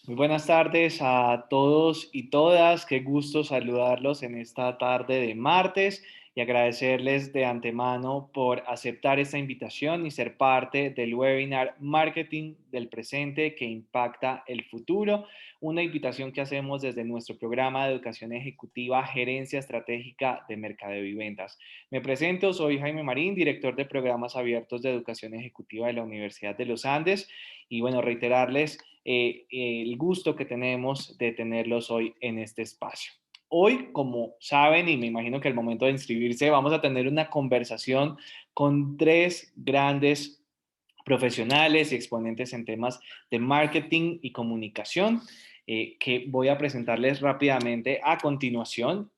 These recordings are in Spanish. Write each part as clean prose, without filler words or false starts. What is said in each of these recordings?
Muy buenas tardes a todos y todas. Qué gusto saludarlos en esta tarde de martes y agradecerles de antemano por aceptar esta invitación y ser parte del webinar Marketing del presente que impacta el futuro, una invitación que hacemos desde nuestro programa de educación ejecutiva Gerencia Estratégica de Mercadeo y Ventas. Me presento, soy Jaime Marín, director de programas abiertos de educación ejecutiva de la Universidad de los Andes y bueno, reiterarles el gusto que tenemos de tenerlos hoy en este espacio. Hoy, como saben, y me imagino que al momento de inscribirse, vamos a tener una conversación con tres grandes profesionales y exponentes en temas de marketing y comunicación, que voy a presentarles rápidamente a continuación.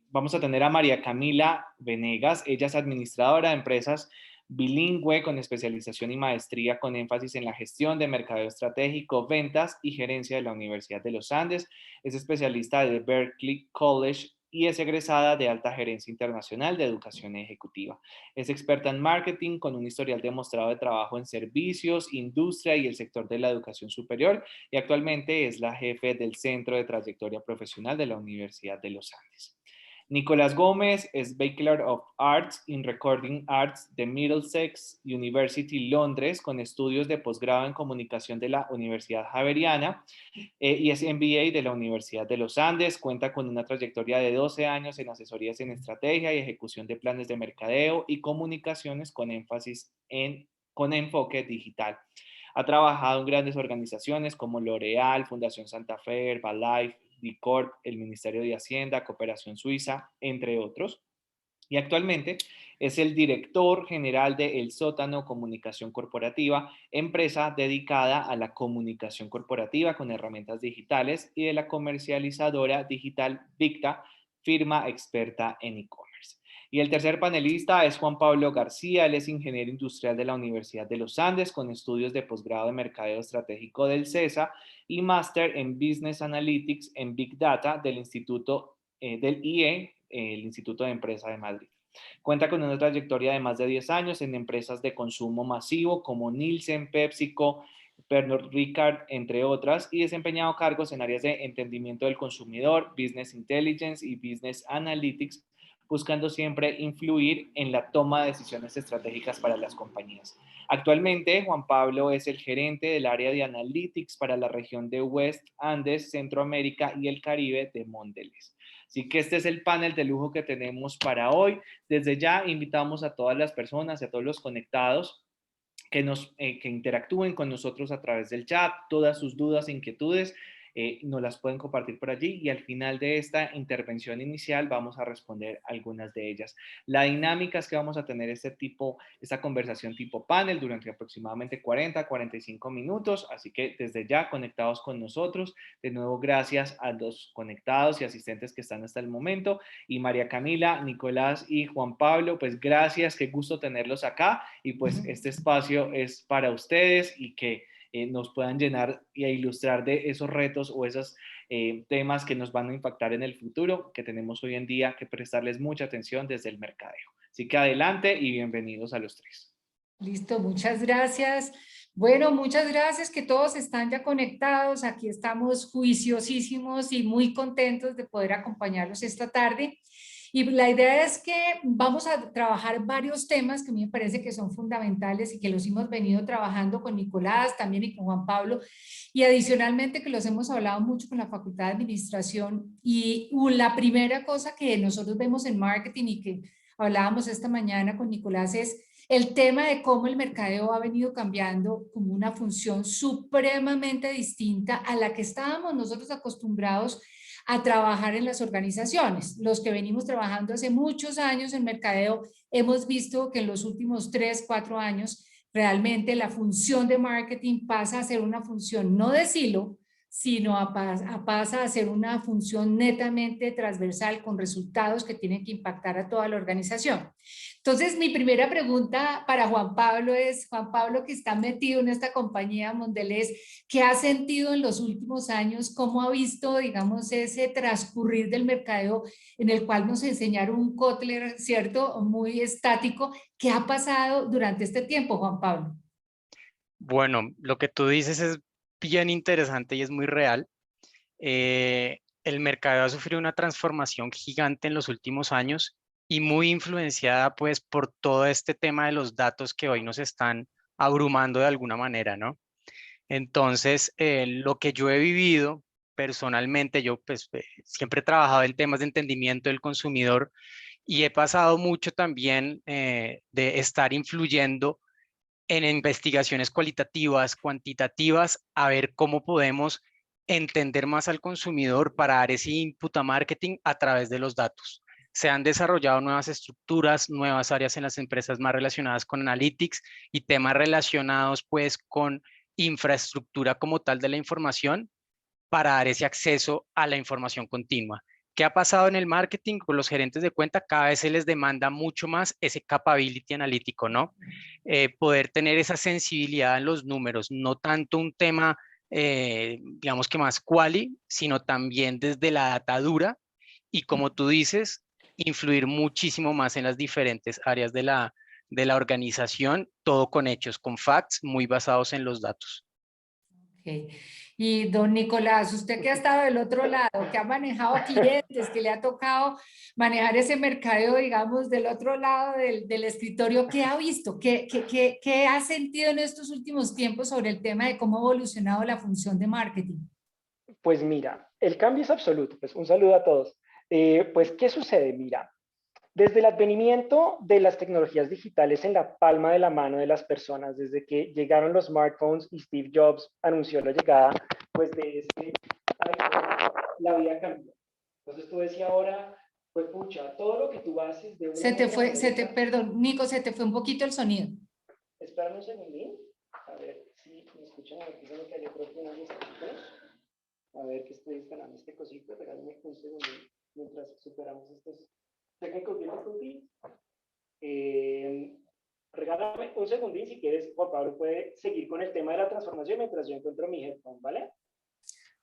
Vamos a tener a María Camila Venegas. Ella es administradora de empresas bilingüe con especialización y maestría con énfasis en la gestión de mercadeo estratégico, ventas y gerencia de la Universidad de los Andes. Es especialista de Berklee College y es egresada de Alta Gerencia Internacional de Educación Ejecutiva. Es experta en marketing con un historial demostrado de trabajo en servicios, industria y el sector de la educación superior y actualmente es la jefe del Centro de Trayectoria Profesional de la Universidad de los Andes. Nicolás Gómez es Bachelor of Arts in Recording Arts de Middlesex University, Londres, con estudios de posgrado en comunicación de la Universidad Javeriana y es MBA de la Universidad de los Andes. Cuenta con una trayectoria de 12 años en asesorías en estrategia y ejecución de planes de mercadeo y comunicaciones con énfasis con enfoque digital. Ha trabajado en grandes organizaciones como L'Oreal, Fundación Santa Fe, Herbalife, Bicorp, el Ministerio de Hacienda, Cooperación Suiza, entre otros. Y actualmente es el director general de El Sótano Comunicación Corporativa, empresa dedicada a la comunicación corporativa con herramientas digitales, y de la comercializadora digital Victa, firma experta en e-commerce. Y el tercer panelista es Juan Pablo García. Él es ingeniero industrial de la Universidad de los Andes con estudios de posgrado de mercadeo estratégico del CESA y máster en Business Analytics en Big Data del Instituto del IE, el Instituto de Empresa de Madrid. Cuenta con una trayectoria de más de 10 años en empresas de consumo masivo como Nielsen, PepsiCo, Pernod Ricard, entre otras, y desempeñado cargos en áreas de entendimiento del consumidor, Business Intelligence y Business Analytics, buscando siempre influir en la toma de decisiones estratégicas para las compañías. Actualmente, Juan Pablo es el gerente del área de Analytics para la región de West Andes, Centroamérica y el Caribe de Mondelez. Así que este es el panel de lujo que tenemos para hoy. Desde ya invitamos a todas las personas y a todos los conectados que interactúen con nosotros a través del chat, todas sus dudas e inquietudes. Nos las pueden compartir por allí y al final de esta intervención inicial vamos a responder algunas de ellas. La dinámica es que vamos a tener esta conversación tipo panel durante aproximadamente 40-45 minutos, así que desde ya conectados con nosotros. De nuevo, gracias a los conectados y asistentes que están hasta el momento. Y María Camila, Nicolás y Juan Pablo, pues gracias, qué gusto tenerlos acá y pues este espacio es para ustedes y que nos puedan llenar y ilustrar de esos retos o esos temas que nos van a impactar en el futuro, que tenemos hoy en día que prestarles mucha atención desde el mercadeo. Así que adelante y bienvenidos a los tres. Listo, muchas gracias. Bueno, muchas gracias que todos están ya conectados. Aquí estamos juiciosísimos y muy contentos de poder acompañarlos esta tarde. Y la idea es que vamos a trabajar varios temas que a mí me parece que son fundamentales y que los hemos venido trabajando con Nicolás también y con Juan Pablo. Y adicionalmente que los hemos hablado mucho con la Facultad de Administración. Y la primera cosa que nosotros vemos en marketing y que hablábamos esta mañana con Nicolás es el tema de cómo el mercadeo ha venido cambiando como una función supremamente distinta a la que estábamos nosotros acostumbrados a trabajar en las organizaciones. Los que venimos trabajando hace muchos años en mercadeo, hemos visto que en los últimos 3, 4 años, realmente la función de marketing pasa a ser una función no de silo, sino pasa a ser una función netamente transversal con resultados que tienen que impactar a toda la organización. Entonces, mi primera pregunta para Juan Pablo es, Juan Pablo, que está metido en esta compañía Mondelez, ¿qué ha sentido en los últimos años? ¿Cómo ha visto, digamos, ese transcurrir del mercadeo en el cual nos enseñaron un Kotler, ¿cierto? Muy estático. ¿Qué ha pasado durante este tiempo, Juan Pablo? Bueno, lo que tú dices es bien interesante y es muy real. El mercado ha sufrido una transformación gigante en los últimos años y muy influenciada pues por todo este tema de los datos que hoy nos están abrumando de alguna manera, ¿no? Entonces, lo que yo he vivido personalmente, yo pues siempre he trabajado en temas de entendimiento del consumidor y he pasado mucho también de estar influyendo en investigaciones cualitativas, cuantitativas, a ver cómo podemos entender más al consumidor para dar ese input a marketing a través de los datos. Se han desarrollado nuevas estructuras, nuevas áreas en las empresas más relacionadas con analytics y temas relacionados pues con infraestructura como tal de la información para dar ese acceso a la información continua. ¿Qué ha pasado en el marketing con los gerentes de cuenta? Cada vez se les demanda mucho más ese capability analítico, ¿no? Poder tener esa sensibilidad en los números, no tanto un tema, digamos que más quali, sino también desde la data dura y como tú dices, influir muchísimo más en las diferentes áreas de la organización, todo con hechos, con facts muy basados en los datos. Ok. Y don Nicolás, usted que ha estado del otro lado, que ha manejado clientes, que le ha tocado manejar ese mercadeo, digamos, del otro lado del escritorio, ¿qué ha visto? ¿Qué ha sentido en estos últimos tiempos sobre el tema de cómo ha evolucionado la función de marketing? Pues mira, el cambio es absoluto. Pues un saludo a todos. Pues, ¿qué sucede? Mira, desde el advenimiento de las tecnologías digitales en la palma de la mano de las personas, desde que llegaron los smartphones y Steve Jobs anunció la llegada pues, de este iPhone, la vida cambió. Entonces tú decías ahora, pues pucha, todo lo que tú haces de una Se u te otra fue, manera. perdón, Nico, se te fue un poquito el sonido. Espérame un segundín, a ver si me escuchan, a ver qué se me cayó, creo que unos audífonos. A ver que estoy instalando este cosito, regálame un segundín mientras superamos estos técnicos difficulties. Regálame un segundín si quieres, Juan Pablo puede seguir con el tema de la transformación mientras yo encuentro mi headphone, ¿vale?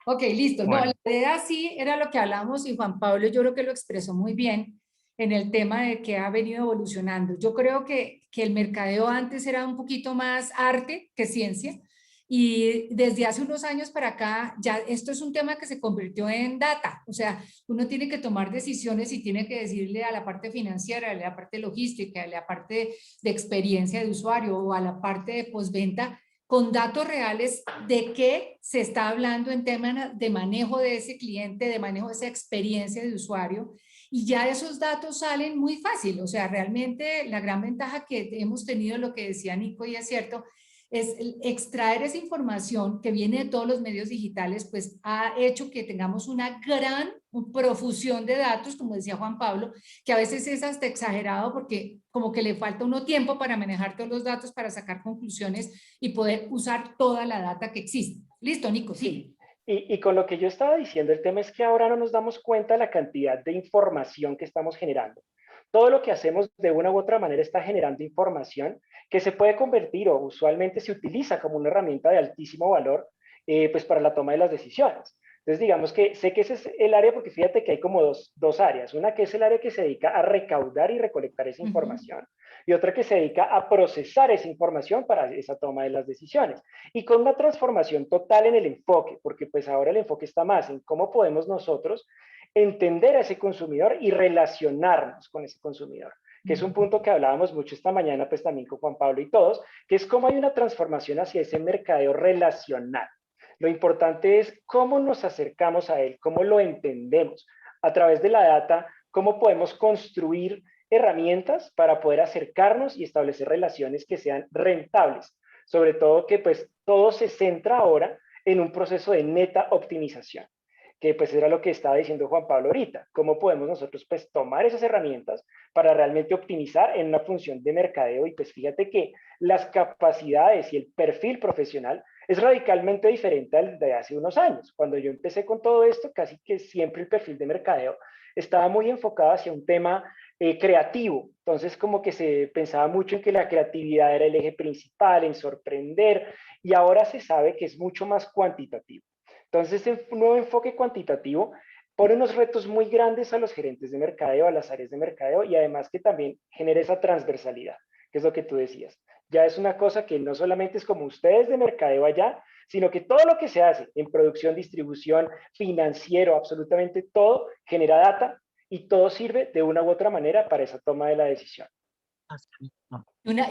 Ok, listo. No, Bueno. la idea sí era lo que hablamos y Juan Pablo yo creo que lo expresó muy bien en el tema de que ha venido evolucionando. Yo creo que el mercadeo antes era un poquito más arte que ciencia y desde hace unos años para acá ya esto es un tema que se convirtió en data. O sea, uno tiene que tomar decisiones y tiene que decirle a la parte financiera, a la parte logística, a la parte de experiencia de usuario o a la parte de postventa con datos reales de qué se está hablando en temas de manejo de ese cliente, de manejo de esa experiencia de usuario, y ya esos datos salen muy fácil. O sea, realmente la gran ventaja que hemos tenido, lo que decía Nico, y es cierto, es extraer esa información que viene de todos los medios digitales, pues ha hecho que tengamos una gran profusión de datos, como decía Juan Pablo, que a veces es hasta exagerado porque como que le falta uno tiempo para manejar todos los datos, para sacar conclusiones y poder usar toda la data que existe. Listo, Nico, sí. Y con lo que yo estaba diciendo, el tema es que ahora no nos damos cuenta de la cantidad de información que estamos generando. Todo lo que hacemos de una u otra manera está generando información que se puede convertir o usualmente se utiliza como una herramienta de altísimo valor pues para la toma de las decisiones. Entonces, digamos que sé que ese es el área, porque fíjate que hay como dos áreas. Una que es el área que se dedica a recaudar y recolectar esa información, y otra que se dedica a procesar esa información para esa toma de las decisiones. Y con una transformación total en el enfoque, porque pues ahora el enfoque está más en cómo podemos nosotros entender a ese consumidor y relacionarnos con ese consumidor, que es un punto que hablábamos mucho esta mañana, pues también con Juan Pablo y todos, que es cómo hay una transformación hacia ese mercadeo relacional. Lo importante es cómo nos acercamos a él, cómo lo entendemos. A través de la data, cómo podemos construir herramientas para poder acercarnos y establecer relaciones que sean rentables. Sobre todo que pues todo se centra ahora en un proceso de neta optimización, que pues era lo que estaba diciendo Juan Pablo ahorita. ¿Cómo podemos nosotros pues tomar esas herramientas para realmente optimizar en una función de mercadeo? Y pues fíjate que las capacidades y el perfil profesional es radicalmente diferente al de hace unos años. Cuando yo empecé con todo esto, casi que siempre el perfil de mercadeo estaba muy enfocado hacia un tema creativo. Entonces, como que se pensaba mucho en que la creatividad era el eje principal, en sorprender, y ahora se sabe que es mucho más cuantitativo. Entonces, este nuevo enfoque cuantitativo pone unos retos muy grandes a los gerentes de mercadeo, a las áreas de mercadeo, y además que también genera esa transversalidad, que es lo que tú decías. Ya es una cosa que no solamente es como ustedes de mercadeo allá, sino que todo lo que se hace en producción, distribución, financiero, absolutamente todo genera data y todo sirve de una u otra manera para esa toma de la decisión.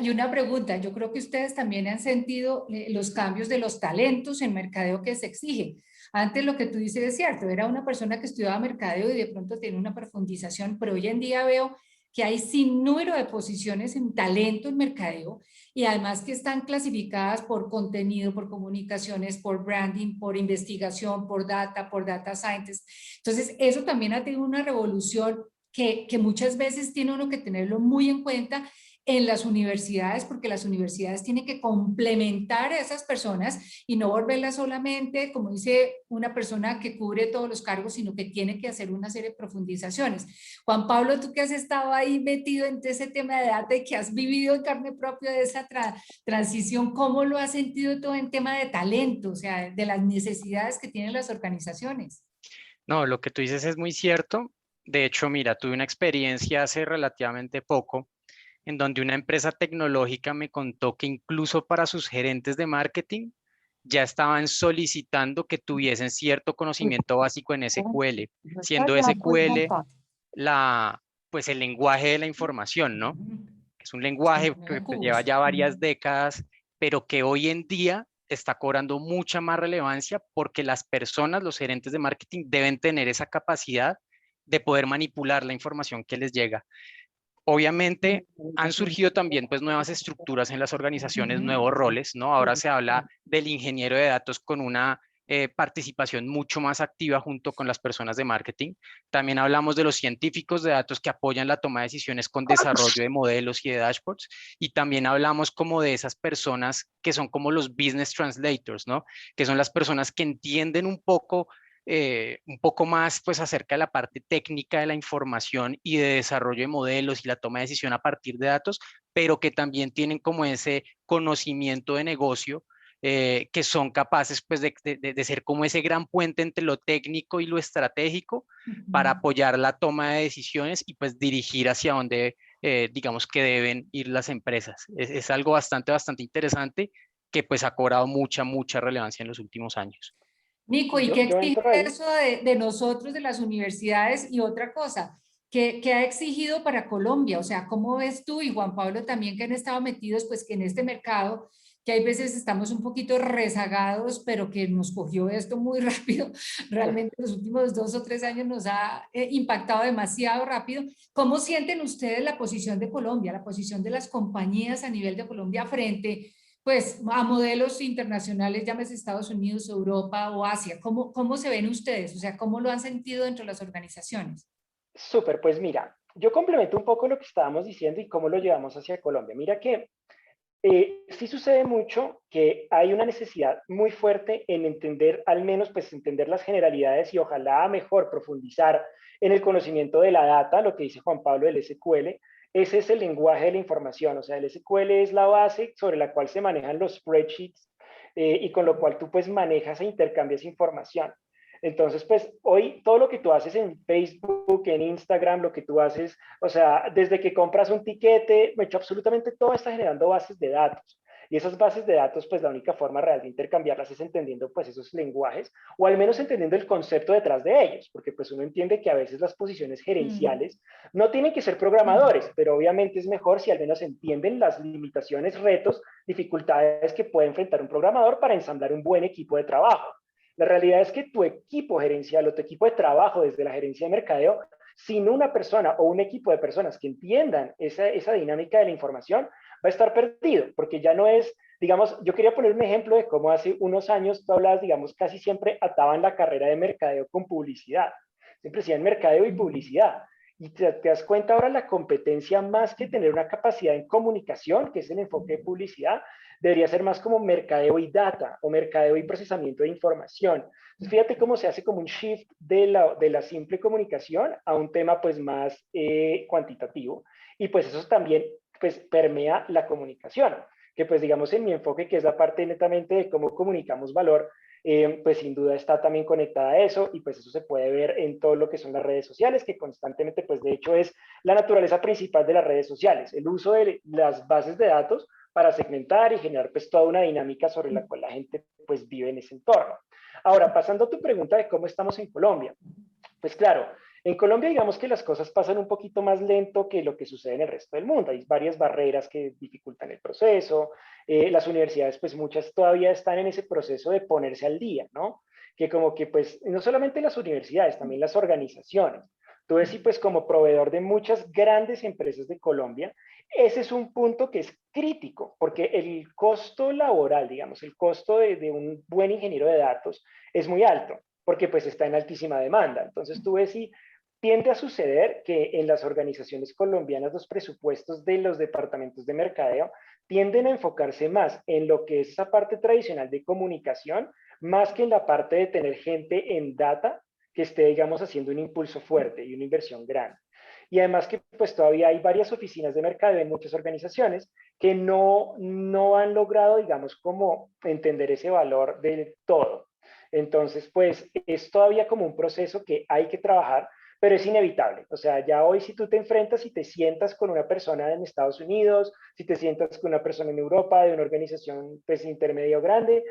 Y una pregunta, yo creo que ustedes también han sentido los cambios de los talentos en mercadeo que se exige. Antes lo que tú dices es cierto, era una persona que estudiaba mercadeo y de pronto tiene una profundización, pero hoy en día veo que hay sin número de posiciones en talento en mercadeo y además que están clasificadas por contenido, por comunicaciones, por branding, por investigación, por data scientist. Entonces, eso también ha tenido una revolución que muchas veces tiene uno que tenerlo muy en cuenta en las universidades, porque las universidades tienen que complementar a esas personas y no volverlas solamente, como dice una persona que cubre todos los cargos, sino que tiene que hacer una serie de profundizaciones. Juan Pablo, tú que has estado ahí metido en ese tema de data y que has vivido en carne propia de esa transición, ¿cómo lo has sentido todo en tema de talento, o sea, de las necesidades que tienen las organizaciones? No, lo que tú dices es muy cierto. De hecho, mira, tuve una experiencia hace relativamente poco en donde una empresa tecnológica me contó que incluso para sus gerentes de marketing ya estaban solicitando que tuviesen cierto conocimiento básico en SQL, siendo SQL pues el lenguaje de la información, ¿no? Es un lenguaje que pues, lleva ya varias décadas, pero que hoy en día está cobrando mucha más relevancia porque las personas, los gerentes de marketing, deben tener esa capacidad de poder manipular la información que les llega. Obviamente han surgido también pues nuevas estructuras en las organizaciones, nuevos roles, ¿no? Ahora se habla del ingeniero de datos con una participación mucho más activa junto con las personas de marketing. También hablamos de los científicos de datos que apoyan la toma de decisiones con desarrollo de modelos y de dashboards. Y también hablamos como de esas personas que son como los business translators, ¿no? Que son las personas que entienden un poco más pues acerca de la parte técnica de la información y de desarrollo de modelos y la toma de decisión a partir de datos, pero que también tienen como ese conocimiento de negocio, que son capaces pues de ser como ese gran puente entre lo técnico y lo estratégico para apoyar la toma de decisiones y pues dirigir hacia donde digamos que deben ir las empresas. Es algo bastante interesante que pues ha cobrado mucha relevancia en los últimos años. Nico, Y ¿y yo, qué yo exige entro ahí. eso de nosotros, de las universidades? Y otra cosa, ¿qué ha exigido para Colombia? O sea, ¿cómo ves tú y Juan Pablo también que han estado metidos pues que en este mercado, que hay veces estamos un poquito rezagados, pero que nos cogió esto muy rápido, realmente los últimos 2 o 3 años nos ha impactado demasiado rápido. ¿Cómo sienten ustedes la posición de Colombia, la posición de las compañías a nivel de Colombia frente pues a modelos internacionales, llámese Estados Unidos, Europa o Asia? ¿Cómo se ven ustedes? O sea, ¿cómo lo han sentido dentro de las organizaciones? Súper, pues mira, yo complemento un poco lo que estábamos diciendo y cómo lo llevamos hacia Colombia. Mira que sí sucede mucho que hay una necesidad muy fuerte en entender, al menos pues entender las generalidades y ojalá mejor profundizar en el conocimiento de la data, lo que dice Juan Pablo del SQL. Ese es el lenguaje de la información, o sea, el SQL es la base sobre la cual se manejan los spreadsheets y con lo cual tú pues manejas e intercambias información. Entonces, pues hoy todo lo que tú haces en Facebook, en Instagram, lo que tú haces, o sea, desde que compras un tiquete, absolutamente todo está generando bases de datos. Y esas bases de datos, pues la única forma real de intercambiarlas es entendiendo pues esos lenguajes o al menos entendiendo el concepto detrás de ellos, porque pues uno entiende que a veces las posiciones gerenciales no tienen que ser programadores, pero obviamente es mejor si al menos entienden las limitaciones, retos, dificultades que puede enfrentar un programador para ensamblar un buen equipo de trabajo. La realidad es que tu equipo gerencial o tu equipo de trabajo desde la gerencia de mercadeo, sin una persona o un equipo de personas que entiendan esa dinámica de la información, va a estar perdido, porque ya no es, digamos, yo quería poner un ejemplo de cómo hace unos años tú hablabas, digamos, casi siempre ataban la carrera de mercadeo con publicidad. Siempre decían mercadeo y publicidad. Y te das cuenta ahora la competencia más que tener una capacidad en comunicación, que es el enfoque de publicidad, debería ser más como mercadeo y data o mercadeo y procesamiento de información. Entonces, fíjate cómo se hace como un shift de la simple comunicación a un tema pues más cuantitativo y pues eso también pues permea la comunicación, que pues digamos en mi enfoque que es la parte netamente de cómo comunicamos valor, pues sin duda está también conectada a eso y pues eso se puede ver en todo lo que son las redes sociales, que constantemente pues de hecho es la naturaleza principal de las redes sociales, el uso de las bases de datos para segmentar y generar pues toda una dinámica sobre la cual la gente pues vive en ese entorno. Ahora, pasando a tu pregunta de cómo estamos en Colombia. Pues claro, en Colombia digamos que las cosas pasan un poquito más lento que lo que sucede en el resto del mundo. Hay varias barreras que dificultan el proceso. Las universidades, pues muchas todavía están en ese proceso de ponerse al día, ¿no? Que como que pues no solamente las universidades, también las organizaciones. Tú ves y pues como proveedor de muchas grandes empresas de Colombia, ese es un punto que es crítico, porque el costo laboral, digamos, el costo de un buen ingeniero de datos es muy alto porque pues está en altísima demanda. Entonces tú ves y tiende a suceder que en las organizaciones colombianas los presupuestos de los departamentos de mercadeo tienden a enfocarse más en lo que es esa parte tradicional de comunicación, más que en la parte de tener gente en data que esté, digamos, haciendo un impulso fuerte y una inversión grande. Y además que pues todavía hay varias oficinas de mercadeo en muchas organizaciones que no han logrado, digamos, como entender ese valor del todo. Entonces, pues es todavía como un proceso que hay que trabajar, pero es inevitable. O sea, ya hoy si tú te enfrentas y te sientas con una persona en Estados Unidos, si te sientas con una persona en Europa, de una organización pues intermedio grande,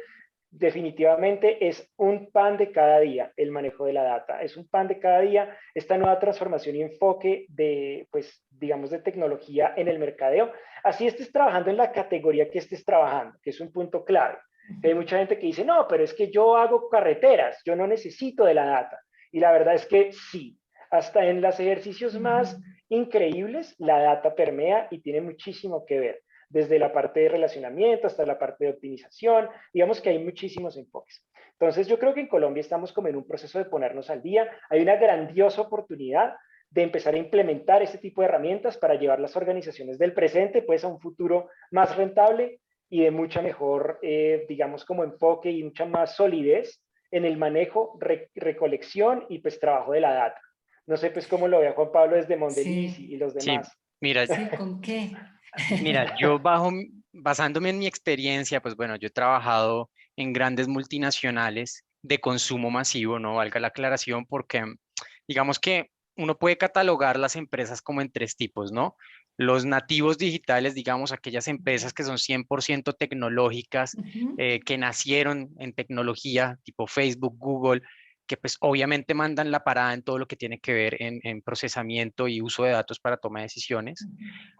definitivamente es un pan de cada día el manejo de la data. Es un pan de cada día esta nueva transformación y enfoque de, pues, digamos, de tecnología en el mercadeo. Así estés trabajando en la categoría que estés trabajando, que es un punto clave. Hay mucha gente que dice, no, pero es que yo hago carreteras, yo no necesito de la data. Y la verdad es que sí, hasta en los ejercicios más increíbles, la data permea y tiene muchísimo que ver, desde la parte de relacionamiento hasta la parte de optimización, digamos que hay muchísimos enfoques. Entonces yo creo que en Colombia estamos como en un proceso de ponernos al día, hay una grandiosa oportunidad de empezar a implementar este tipo de herramientas para llevar las organizaciones del presente pues a un futuro más rentable y de mucha mejor, digamos, como enfoque y mucha más solidez en el manejo, recolección y pues trabajo de la data. No sé pues cómo lo vea Juan Pablo desde Mondeliz Sí, y los Sí, demás. mira, sí, ¿con qué? mira, yo basándome en mi experiencia, pues bueno, yo he trabajado en grandes multinacionales de consumo masivo, no valga la aclaración, porque digamos que uno puede catalogar las empresas como en tres tipos, ¿no? Los nativos digitales, digamos, aquellas empresas que son 100% tecnológicas, Ujú, que nacieron en tecnología, tipo Facebook, Google, que pues obviamente mandan la parada en todo lo que tiene que ver en procesamiento y uso de datos para toma de decisiones.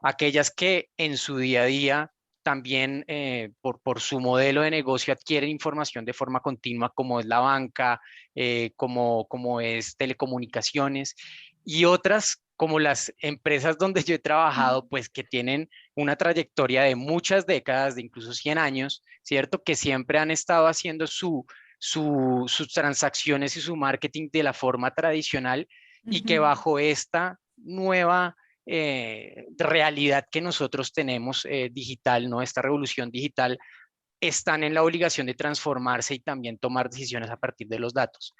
Aquellas que en su día a día también por su modelo de negocio adquieren información de forma continua, como es la banca, como es telecomunicaciones, y otras como las empresas donde yo he trabajado, pues que tienen una trayectoria de muchas décadas, de incluso 100 años, ¿cierto? Que siempre han estado haciendo sus transacciones y su marketing de la forma tradicional y que ujú, bajo esta nueva realidad que nosotros tenemos digital, ¿no? Esta revolución digital, están en la obligación de transformarse y también tomar decisiones a partir de los datos.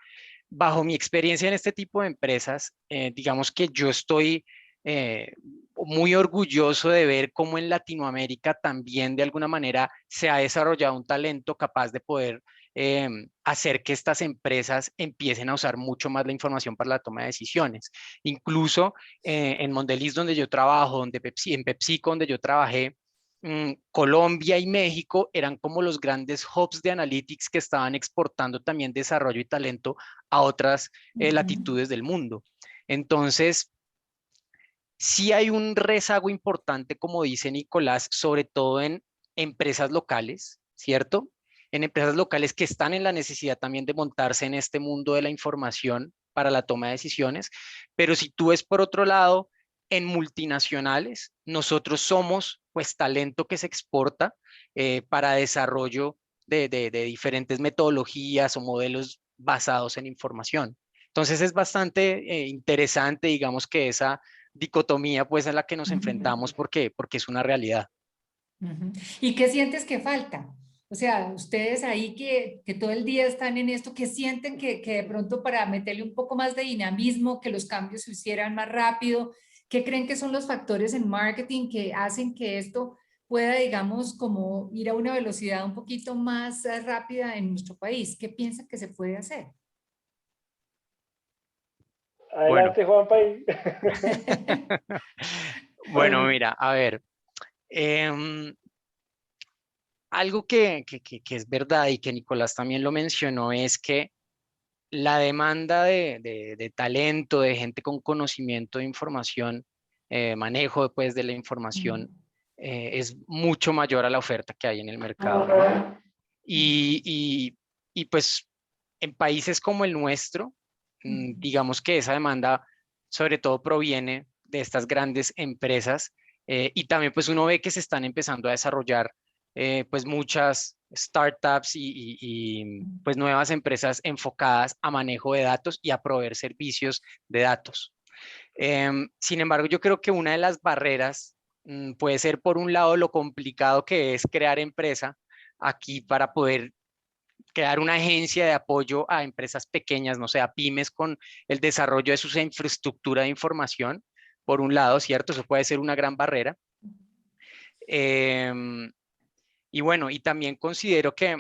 Bajo mi experiencia en este tipo de empresas, digamos que yo estoy muy orgulloso de ver cómo en Latinoamérica también de alguna manera se ha desarrollado un talento capaz de poder hacer que estas empresas empiecen a usar mucho más la información para la toma de decisiones. Incluso en Mondelez, donde yo trabajo, en PepsiCo, donde yo trabajé, Colombia y México eran como los grandes hubs de analytics que estaban exportando también desarrollo y talento a otras ujú, latitudes del mundo. Entonces, sí hay un rezago importante, como dice Nicolás, sobre todo en empresas locales, ¿cierto? En empresas locales que están en la necesidad también de montarse en este mundo de la información para la toma de decisiones. Pero si tú ves por otro lado, en multinacionales, nosotros somos pues talento que se exporta para desarrollo de diferentes metodologías o modelos basados en información. Entonces es bastante interesante, digamos que esa dicotomía pues a la que nos enfrentamos porque es una realidad. ujú. ¿Y qué sientes que falta? O sea, ustedes ahí que todo el día están en esto, ¿qué sienten que de pronto para meterle un poco más de dinamismo, que los cambios se hicieran más rápido? ¿Qué creen que son los factores en marketing que hacen que esto pueda, digamos, como ir a una velocidad un poquito más rápida en nuestro país? ¿Qué piensan que se puede hacer? Bueno, Adelante, Juanpa. bueno, mira, a ver, em, algo que es verdad y que Nicolás también lo mencionó es que la demanda de talento, de gente con conocimiento de información, manejo pues, de la información, es mucho mayor a la oferta que hay en el mercado, ¿no? Y, y, y pues en países como el nuestro, digamos que esa demanda sobre todo proviene de estas grandes empresas y también pues uno ve que se están empezando a desarrollar pues muchas startups pues nuevas empresas enfocadas a manejo de datos y a proveer servicios de datos. Sin embargo, yo creo que una de las barreras puede ser por un lado lo complicado que es crear empresa aquí para poder crear una agencia de apoyo a empresas pequeñas, no sé, a pymes con el desarrollo de su infraestructura de información, por un lado, ¿cierto? Eso puede ser una gran barrera. Em, y bueno, y también considero que,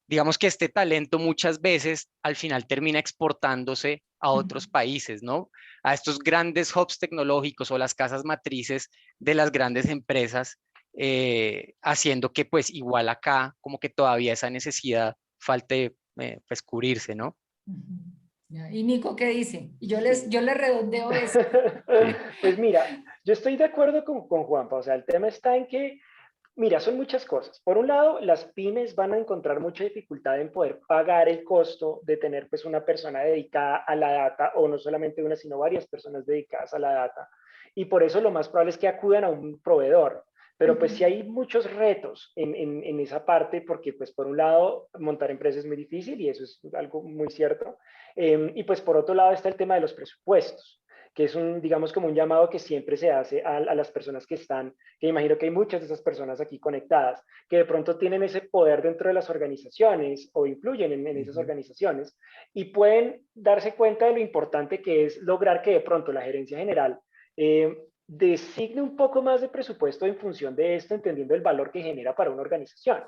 digamos que este talento muchas veces al final termina exportándose a otros países, ¿no? A estos grandes hubs tecnológicos o las casas matrices de las grandes empresas, haciendo que pues igual acá como que todavía esa necesidad falte pues cubrirse, ¿no? ¿Y Nico qué dice? Y Sí. yo les redondeo eso. Pues mira, yo estoy de acuerdo con Juanpa, o sea, el tema está en que, mira, son muchas cosas. Por un lado, las pymes van a encontrar mucha dificultad en poder pagar el costo de tener pues una persona dedicada a la data, o no solamente una, sino varias personas dedicadas a la data. Y por eso lo más probable es que acudan a un proveedor. Pero pues sí hay muchos retos en esa parte, porque pues por un lado montar empresas es muy difícil y eso es algo muy cierto. Y pues por otro lado está el tema de los presupuestos, que es un, digamos, como un llamado que siempre se hace a las personas que están, que imagino que hay muchas de esas personas aquí conectadas, que de pronto tienen ese poder dentro de las organizaciones o influyen en esas organizaciones y pueden darse cuenta de lo importante que es lograr que de pronto la gerencia general designe un poco más de presupuesto en función de esto, entendiendo el valor que genera para una organización.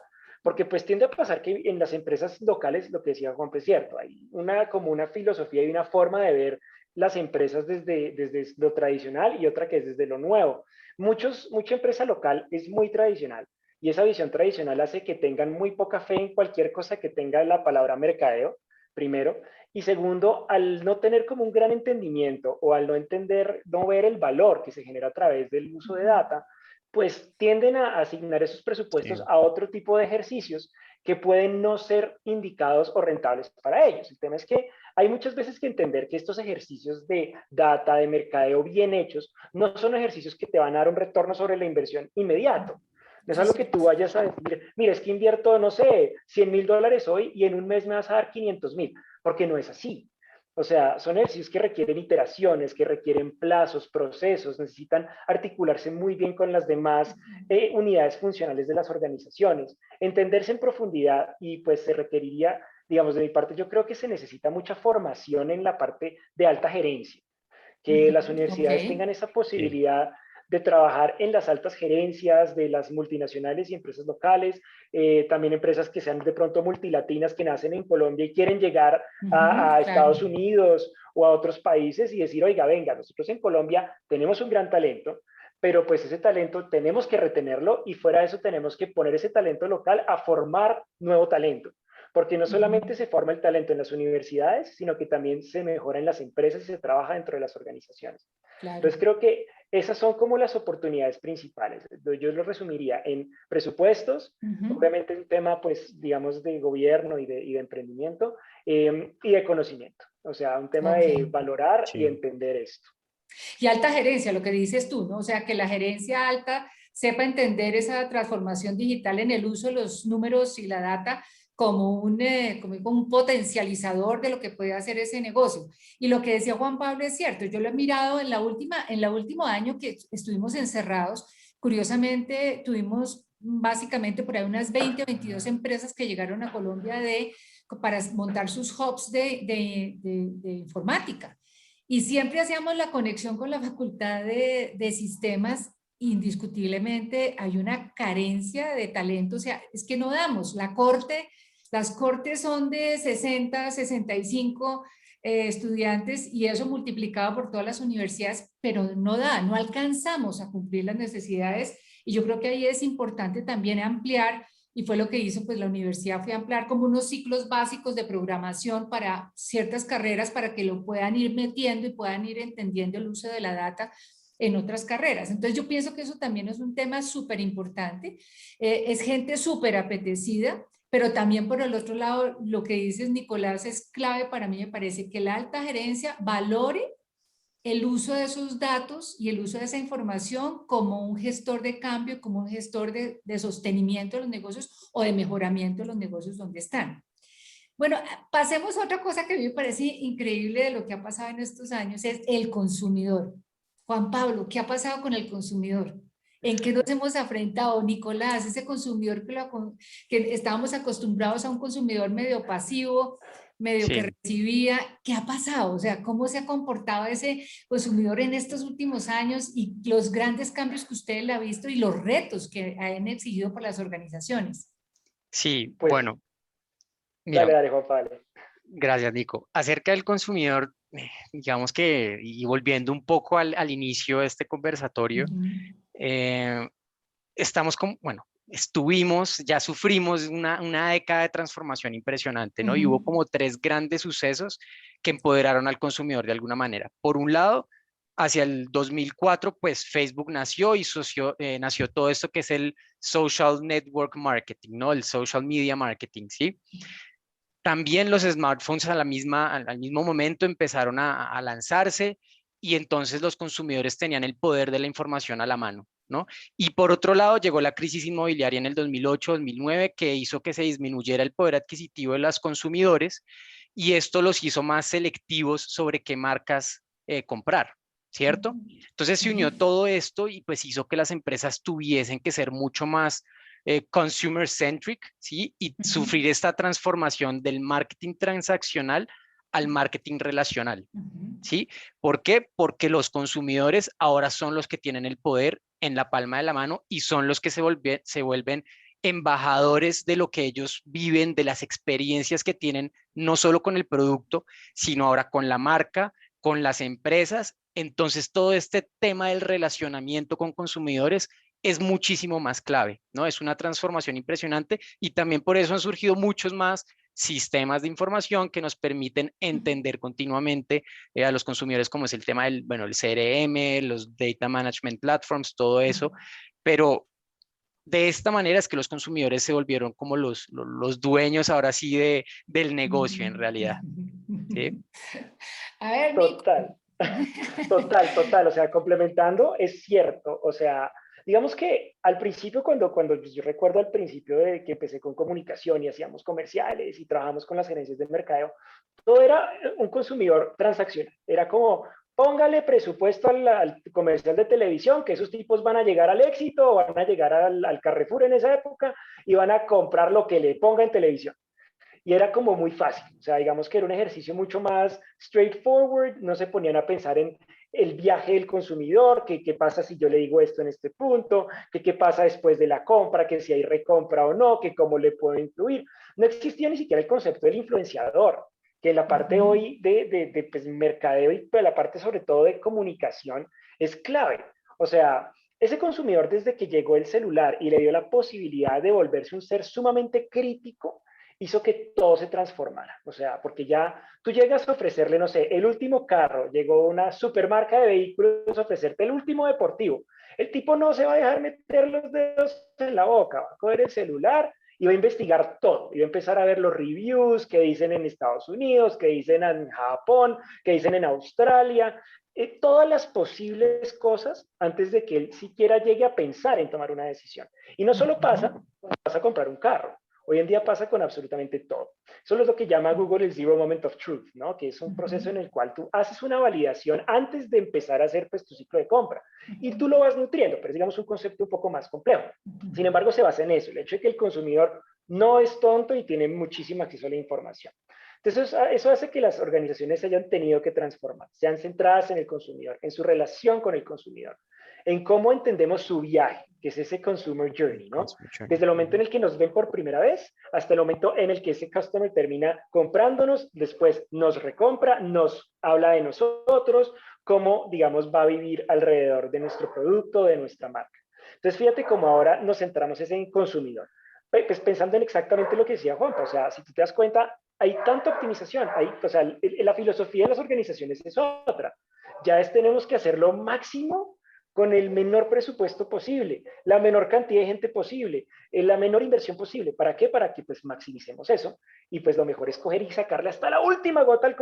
Porque pues tiende a pasar que en las empresas locales, lo que decía Juan, es cierto, hay una, como una filosofía y una forma de ver las empresas desde lo tradicional y otra que es desde lo nuevo. Mucha empresa local es muy tradicional y esa visión tradicional hace que tengan muy poca fe en cualquier cosa que tenga la palabra mercadeo, primero, y segundo, al no tener como un gran entendimiento o al no entender, no ver el valor que se genera a través del uso de data, pues tienden a asignar esos presupuestos Sí. a otro tipo de ejercicios que pueden no ser indicados o rentables para ellos. El tema es que hay muchas veces que entender que estos ejercicios de data, de mercadeo bien hechos, no son ejercicios que te van a dar un retorno sobre la inversión inmediato. No es Eso es algo que tú cierto. vayas a decir, mira, es que invierto, no sé, $100,000 hoy y en un mes me vas a dar 500,000, porque no es así. O sea, son ejercicios que requieren iteraciones, que requieren plazos, procesos, necesitan articularse muy bien con las demás unidades funcionales de las organizaciones, entenderse en profundidad y pues se requeriría, digamos, de mi parte, yo creo que se necesita mucha formación en la parte de alta gerencia, que las Ok. universidades tengan esa Sí. posibilidad de trabajar en las altas gerencias de las multinacionales y empresas locales, también empresas que sean de pronto multilatinas que nacen en Colombia y quieren llegar a Claro. Estados Unidos o a otros países y decir, oiga, venga, nosotros en Colombia tenemos un gran talento, pero pues ese talento tenemos que retenerlo y fuera de eso tenemos que poner ese talento local a formar nuevo talento. Porque no solamente se forma el talento en las universidades, sino que también se mejora en las empresas y se trabaja dentro de las organizaciones. Claro. Entonces creo que esas son como las oportunidades principales. Yo lo resumiría en presupuestos, obviamente un tema pues digamos de gobierno y de emprendimiento y de conocimiento. O sea, un tema Ok. de valorar y Sí. entender esto. Y alta gerencia, lo que dices tú, ¿no? O sea, que la gerencia alta sepa entender esa transformación digital en el uso de los números y la data como un potencializador de lo que puede hacer ese negocio. Y lo que decía Juan Pablo es cierto, yo lo he mirado en el último año que estuvimos encerrados, curiosamente tuvimos básicamente por ahí unas 20 o 22 empresas que llegaron a Colombia para montar sus hubs de informática. Y siempre hacíamos la conexión con la facultad de sistemas. Indiscutiblemente hay una carencia de talento, o sea, es que no damos. Las cortes son de 60, 65 estudiantes y eso multiplicado por todas las universidades, pero no alcanzamos a cumplir las necesidades Y yo creo que ahí es importante también ampliar, y fue lo que hizo pues la universidad, fue ampliar como unos ciclos básicos de programación para ciertas carreras para que lo puedan ir metiendo y puedan ir entendiendo el uso de la data en otras carreras. Entonces yo pienso que eso también es un tema súper importante. Es gente súper apetecida, pero también por el otro lado, lo que dices, Nicolás, es clave para mí, me parece que la alta gerencia valore el uso de esos datos y el uso de esa información como un gestor de cambio, como un gestor de sostenimiento de los negocios o de mejoramiento de los negocios donde están. Bueno, pasemos a otra cosa que a mí me parece increíble de lo que ha pasado en estos años, es el consumidor. Juan Pablo, ¿qué ha pasado con el consumidor? ¿En qué nos hemos enfrentado, Nicolás? Ese consumidor que estábamos acostumbrados a un consumidor medio pasivo, medio que Sí. recibía, ¿qué ha pasado? O sea, ¿cómo se ha comportado ese consumidor en estos últimos años y los grandes cambios que usted le ha visto y los retos que han exigido por las organizaciones? Sí, Pues bueno, mira, dale, dale, Juan Pablo. gracias, Nico. Acerca del consumidor, digamos que, y volviendo un poco al inicio de este conversatorio, eh, estamos con, bueno, estuvimos, ya sufrimos una década de transformación impresionante, ¿no? Y hubo como tres grandes sucesos que empoderaron al consumidor de alguna manera. Por un lado, hacia el 2004, pues Facebook nació y nació todo esto que es el social network marketing, ¿no? El social media marketing, ¿sí? También los smartphones al mismo momento empezaron a lanzarse y entonces los consumidores tenían el poder de la información a la mano, ¿no? Y por otro lado llegó la crisis inmobiliaria en el 2008-2009 que hizo que se disminuyera el poder adquisitivo de los consumidores y esto los hizo más selectivos sobre qué marcas comprar, ¿cierto? Entonces se unió todo esto y pues hizo que las empresas tuviesen que ser mucho más consumer centric, ¿sí? Y sufrir esta transformación del marketing transaccional al marketing relacional, ¿sí? ¿Por qué? Porque los consumidores ahora son los que tienen el poder en la palma de la mano y son los que se vuelven embajadores de lo que ellos viven, de las experiencias que tienen, no solo con el producto, sino ahora con la marca, con las empresas. Entonces, todo este tema del relacionamiento con consumidores es muchísimo más clave, ¿no? Es una transformación impresionante y también por eso han surgido muchos más sistemas de información que nos permiten entender continuamente a los consumidores, como es el tema del, bueno, el CRM, los Data Management Platforms, todo eso, pero de esta manera es que los consumidores se volvieron como los dueños ahora sí del negocio en realidad, ¿sí? A ver, Nico. Total, total. O sea, complementando, es cierto. O sea, digamos que al principio, cuando yo recuerdo al principio de que empecé con comunicación y hacíamos comerciales y trabajamos con las gerencias de mercadeo, todo era un consumidor transaccional. Era como, póngale presupuesto al comercial de televisión, que esos tipos van a llegar al éxito, van a llegar al Carrefour en esa época y van a comprar lo que le ponga en televisión. Y era como muy fácil, o sea, digamos que era un ejercicio mucho más straightforward, no se ponían a pensar en el viaje del consumidor, que qué pasa si yo le digo esto en este punto, que qué pasa después de la compra, que si hay recompra o no, que cómo le puedo influir. No existía ni siquiera el concepto del influenciador, que en la parte hoy de pues, mercadeo y la parte sobre todo de comunicación es clave. O sea, ese consumidor desde que llegó el celular y le dio la posibilidad de volverse un ser sumamente crítico, hizo que todo se transformara. O sea, porque ya tú llegas a ofrecerle, no sé, el último carro, llegó una supermarca de vehículos a ofrecerte el último deportivo. El tipo no se va a dejar meter los dedos en la boca, va a coger el celular y va a investigar todo. Y va a empezar a ver los reviews que dicen en Estados Unidos, que dicen en Japón, que dicen en Australia, todas las posibles cosas antes de que él siquiera llegue a pensar en tomar una decisión. Y no solo pasa, vas a comprar un carro. Hoy en día pasa con absolutamente todo. Eso es lo que llama Google el Zero Moment of Truth, ¿no? Que es un proceso en el cual tú haces una validación antes de empezar a hacer pues, tu ciclo de compra. Y tú lo vas nutriendo, pero es digamos un concepto un poco más complejo. Sin embargo, se basa en eso, el hecho de que el consumidor no es tonto y tiene muchísimo acceso a la información. Entonces, eso hace que las organizaciones se hayan tenido que transformar, sean centradas en el consumidor, en su relación con el consumidor, en cómo entendemos su viaje, que es ese consumer journey, ¿no? Desde el momento en el que nos ven por primera vez hasta el momento en el que ese customer termina comprándonos, después nos recompra, nos habla de nosotros, cómo, digamos, va a vivir alrededor de nuestro producto, de nuestra marca. Entonces, fíjate cómo ahora nos centramos en el consumidor. Pues pensando en exactamente lo que decía Juanpa, o sea, si tú te das cuenta, hay tanta optimización, o sea, la filosofía de las organizaciones es otra. Ya tenemos que hacer lo máximo con el menor presupuesto posible, la menor cantidad de gente posible, la menor inversión posible. ¿Para qué? Para que pues maximicemos eso y pues lo mejor es coger y sacarle hasta la última gota al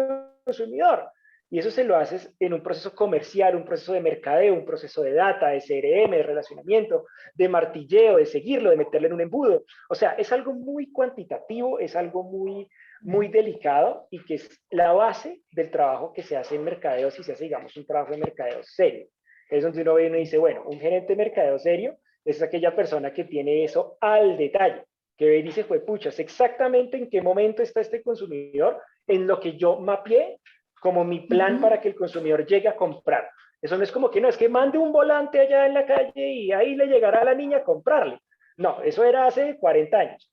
consumidor. Y eso se lo haces en un proceso comercial, un proceso de mercadeo, un proceso de data, de CRM, de relacionamiento, de martilleo, de seguirlo, de meterle en un embudo. O sea, es algo muy cuantitativo, es algo muy delicado y que es la base del trabajo que se hace en mercadeo si se hace, digamos, un trabajo de mercadeo serio. Es donde uno ve y uno dice, bueno, un gerente de mercadeo serio es aquella persona que tiene eso al detalle, que ve y dice, fue pucha, es exactamente en qué momento está este consumidor en lo que yo mapeé como mi plan para que el consumidor llegue a comprar. Eso no es como que no, es que mande un volante allá en la calle y ahí le llegará a la niña a comprarle. No, eso era hace 40 años.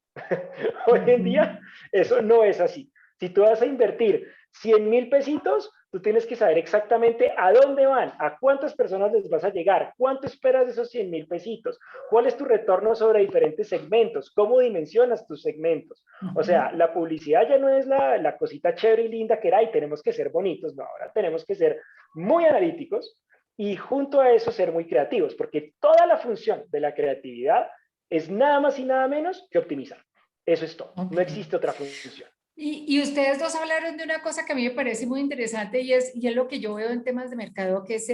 Hoy en día eso no es así. Si tú vas a invertir 100,000 pesitos, tú tienes que saber exactamente a dónde van, a cuántas personas les vas a llegar, cuánto esperas de esos 100,000 pesitos, cuál es tu retorno sobre diferentes segmentos, cómo dimensionas tus segmentos. O sea, la publicidad ya no es la cosita chévere y linda que era y tenemos que ser bonitos, no, ahora tenemos que ser muy analíticos y junto a eso ser muy creativos, porque toda la función de la creatividad es nada más y nada menos que optimizar. Eso es todo, no existe otra función. Y ustedes dos hablaron de una cosa que a mí me parece muy interesante y es lo que yo veo en temas de mercado, que es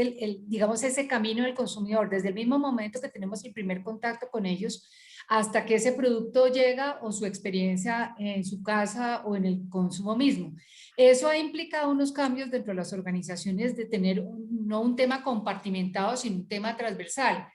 digamos, ese camino del consumidor, desde el mismo momento que tenemos el primer contacto con ellos hasta que ese producto llega o su experiencia en su casa o en el consumo mismo. Eso ha implicado unos cambios dentro de las organizaciones de tener no un tema compartimentado, sino un tema transversal.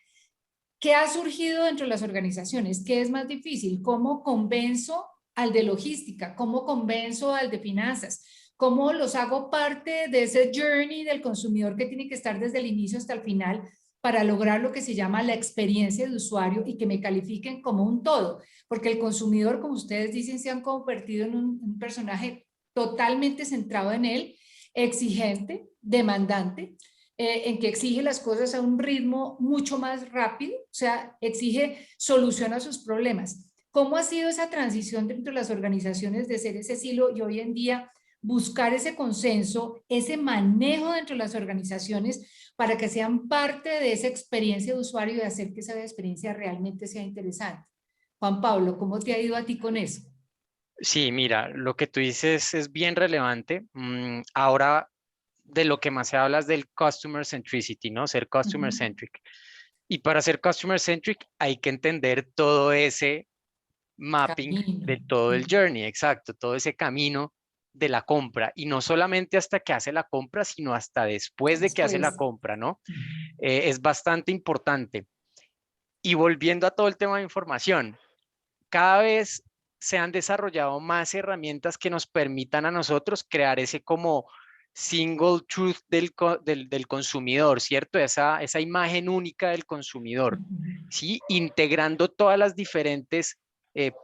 ¿Qué ha surgido dentro de las organizaciones? ¿Qué es más difícil? ¿Cómo convenzo al de logística? ¿Cómo convenzo al de finanzas? ¿Cómo los hago parte de ese journey del consumidor que tiene que estar desde el inicio hasta el final para lograr lo que se llama la experiencia de usuario y que me califiquen como un todo? Porque el consumidor, como ustedes dicen, se han convertido en un personaje totalmente centrado en él, exigente, demandante, en que exige las cosas a un ritmo mucho más rápido, o sea, exige solución a sus problemas. ¿Cómo ha sido esa transición dentro de las organizaciones de ser ese silo y hoy en día buscar ese consenso, ese manejo dentro de las organizaciones para que sean parte de esa experiencia de usuario y de hacer que esa experiencia realmente sea interesante? Juan Pablo, ¿cómo te ha ido a ti con eso? Sí, mira, lo que tú dices es bien relevante. Ahora de lo que más se habla es del customer centricity, ¿no? Ser customer centric. Y para ser customer centric hay que entender todo ese mapping Camino. de todo el journey, exacto, todo ese camino de la compra. Y no solamente hasta que hace la compra, sino hasta después de que hace la Después. compra, ¿no? Es bastante importante. Y volviendo a todo el tema de información, cada vez se han desarrollado más herramientas que nos permitan a nosotros crear ese como single truth del consumidor, ¿cierto? Esa imagen única del consumidor, ¿sí? Integrando todas las diferentes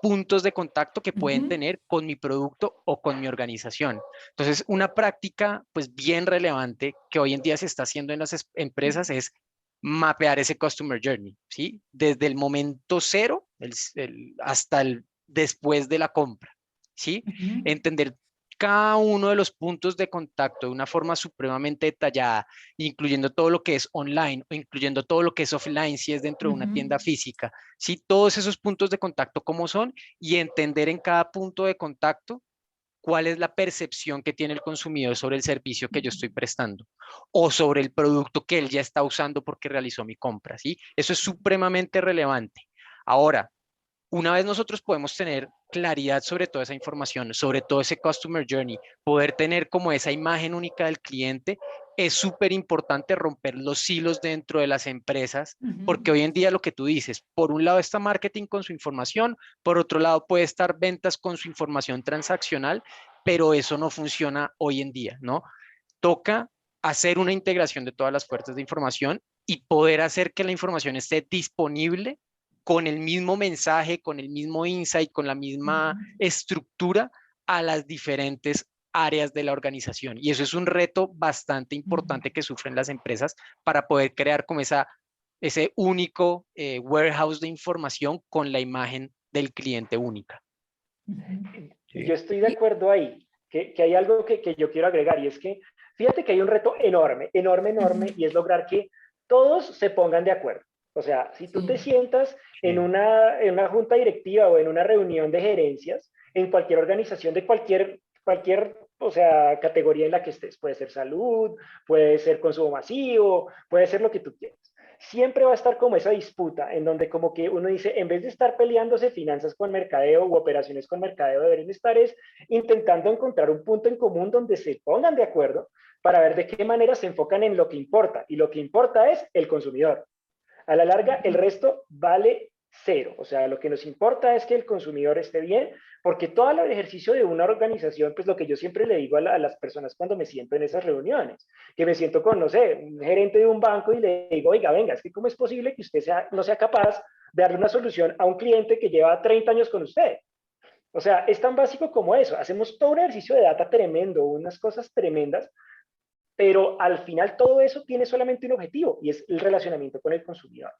puntos de contacto que pueden tener con mi producto o con mi organización. Entonces, una práctica pues bien relevante que hoy en día se está haciendo en las empresas es mapear ese customer journey, ¿sí? Desde el momento cero hasta el después de la compra, ¿sí? Entender cada uno de los puntos de contacto de una forma supremamente detallada, incluyendo todo lo que es online o incluyendo todo lo que es offline, si es dentro de una tienda física, ¿sí? Todos esos puntos de contacto cómo son y entender en cada punto de contacto cuál es la percepción que tiene el consumidor sobre el servicio que yo estoy prestando o sobre el producto que él ya está usando porque realizó mi compra, ¿sí? Eso es supremamente relevante. Ahora, una vez nosotros podemos tener claridad sobre toda esa información, sobre todo ese customer journey, poder tener como esa imagen única del cliente, es súper importante romper los silos dentro de las empresas, porque hoy en día lo que tú dices, por un lado está marketing con su información, por otro lado puede estar ventas con su información transaccional, pero eso no funciona hoy en día, ¿no? Toca hacer una integración de todas las fuentes de información y poder hacer que la información esté disponible con el mismo mensaje, con el mismo insight, con la misma estructura a las diferentes áreas de la organización. Y eso es un reto bastante importante que sufren las empresas para poder crear como esa ese único warehouse de información con la imagen del cliente única. Yo estoy de acuerdo ahí, que hay algo que yo quiero agregar, y es que fíjate que hay un reto enorme, enorme, enorme, y es lograr que todos se pongan de acuerdo. O sea, si tú te sientas en una junta directiva o en una reunión de gerencias, en cualquier organización de cualquier, o sea, categoría en la que estés, puede ser salud, puede ser consumo masivo, puede ser lo que tú quieras. Siempre va a estar como esa disputa en donde como que uno dice, en vez de estar peleándose finanzas con mercadeo u operaciones con mercadeo, deberían estar es intentando encontrar un punto en común donde se pongan de acuerdo para ver de qué manera se enfocan en lo que importa. Y lo que importa es el consumidor. A la larga, el resto vale cero. O sea, lo que nos importa es que el consumidor esté bien, porque todo el ejercicio de una organización, pues lo que yo siempre le digo a las personas cuando me siento en esas reuniones, que me siento con, no sé, un gerente de un banco y le digo, oiga, venga, es que cómo es posible que usted no sea capaz de darle una solución a un cliente que lleva 30 años con usted. O sea, es tan básico como eso. Hacemos todo un ejercicio de data tremendo, unas cosas tremendas, pero al final todo eso tiene solamente un objetivo y es el relacionamiento con el consumidor.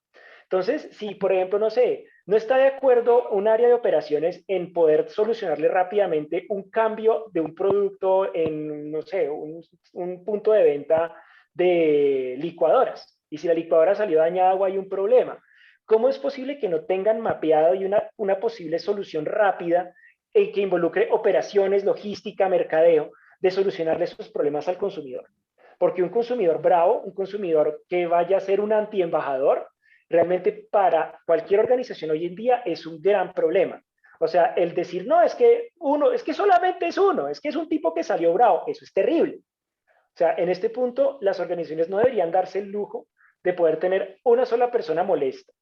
Entonces, si por ejemplo, no sé, no está de acuerdo un área de operaciones en poder solucionarle rápidamente un cambio de un producto en, no sé, un punto de venta de licuadoras, y si la licuadora salió dañada o hay un problema, ¿cómo es posible que no tengan mapeado y una posible solución rápida que involucre operaciones, logística, mercadeo, de solucionarle esos problemas al consumidor? Porque un consumidor bravo, un consumidor que vaya a ser un antiembajador, realmente para cualquier organización hoy en día es un gran problema. O sea, el decir, no, es que solamente es uno, es que es un tipo que salió bravo, eso es terrible. O sea, en este punto, las organizaciones no deberían darse el lujo de poder tener una sola persona molesta,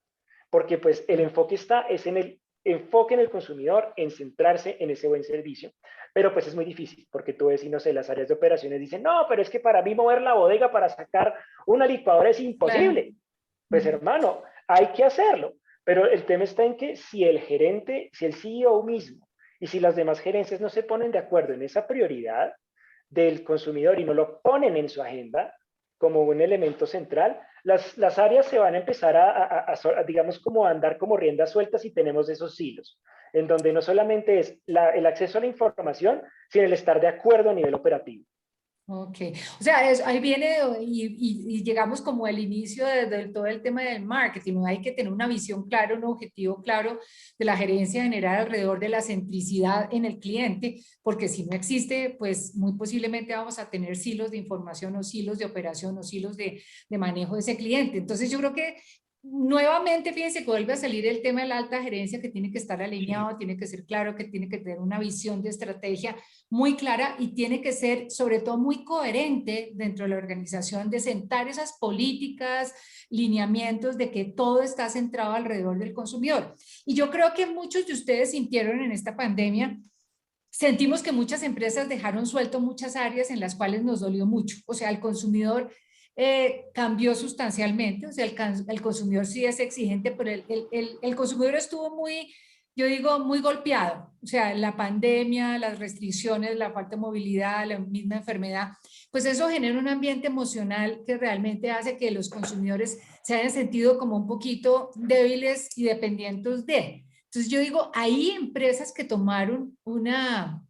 porque pues el enfoque es en el enfoque en el consumidor, en centrarse en ese buen servicio. Pero pues es muy difícil, porque tú ves, y no sé, las áreas de operaciones dicen, no, pero es que para mí mover la bodega para sacar una licuadora es imposible. Pues hermano, hay que hacerlo. Pero el tema está en que si el gerente, si el CEO mismo y si las demás gerencias no se ponen de acuerdo en esa prioridad del consumidor y no lo ponen en su agenda como un elemento central, las áreas se van a empezar digamos, como a andar como riendas sueltas y tenemos esos hilos, en donde no solamente es el acceso a la información, sino el estar de acuerdo a nivel operativo. Ok, o sea, ahí viene y llegamos como al inicio de todo el tema del marketing. Hay que tener una visión clara, un objetivo claro de la gerencia general alrededor de la centricidad en el cliente, porque si no existe, pues muy posiblemente vamos a tener silos de información o silos de operación o silos de manejo de ese cliente. Entonces yo creo que nuevamente, fíjense que vuelve a salir el tema de la alta gerencia, que tiene que estar alineado, tiene que ser claro, que tiene que tener una visión de estrategia muy clara y tiene que ser sobre todo muy coherente dentro de la organización, de sentar esas políticas, lineamientos de que todo está centrado alrededor del consumidor. Y yo creo que muchos de ustedes sintieron en esta pandemia, sentimos que muchas empresas dejaron suelto muchas áreas en las cuales nos dolió mucho. O sea, el consumidor cambió sustancialmente, o sea, el consumidor sí es exigente, pero el consumidor estuvo muy, yo digo, muy golpeado. O sea, la pandemia, las restricciones, la falta de movilidad, la misma enfermedad, pues eso genera un ambiente emocional que realmente hace que los consumidores se hayan sentido como un poquito débiles y dependientes de. Entonces yo digo, hay empresas que tomaron una,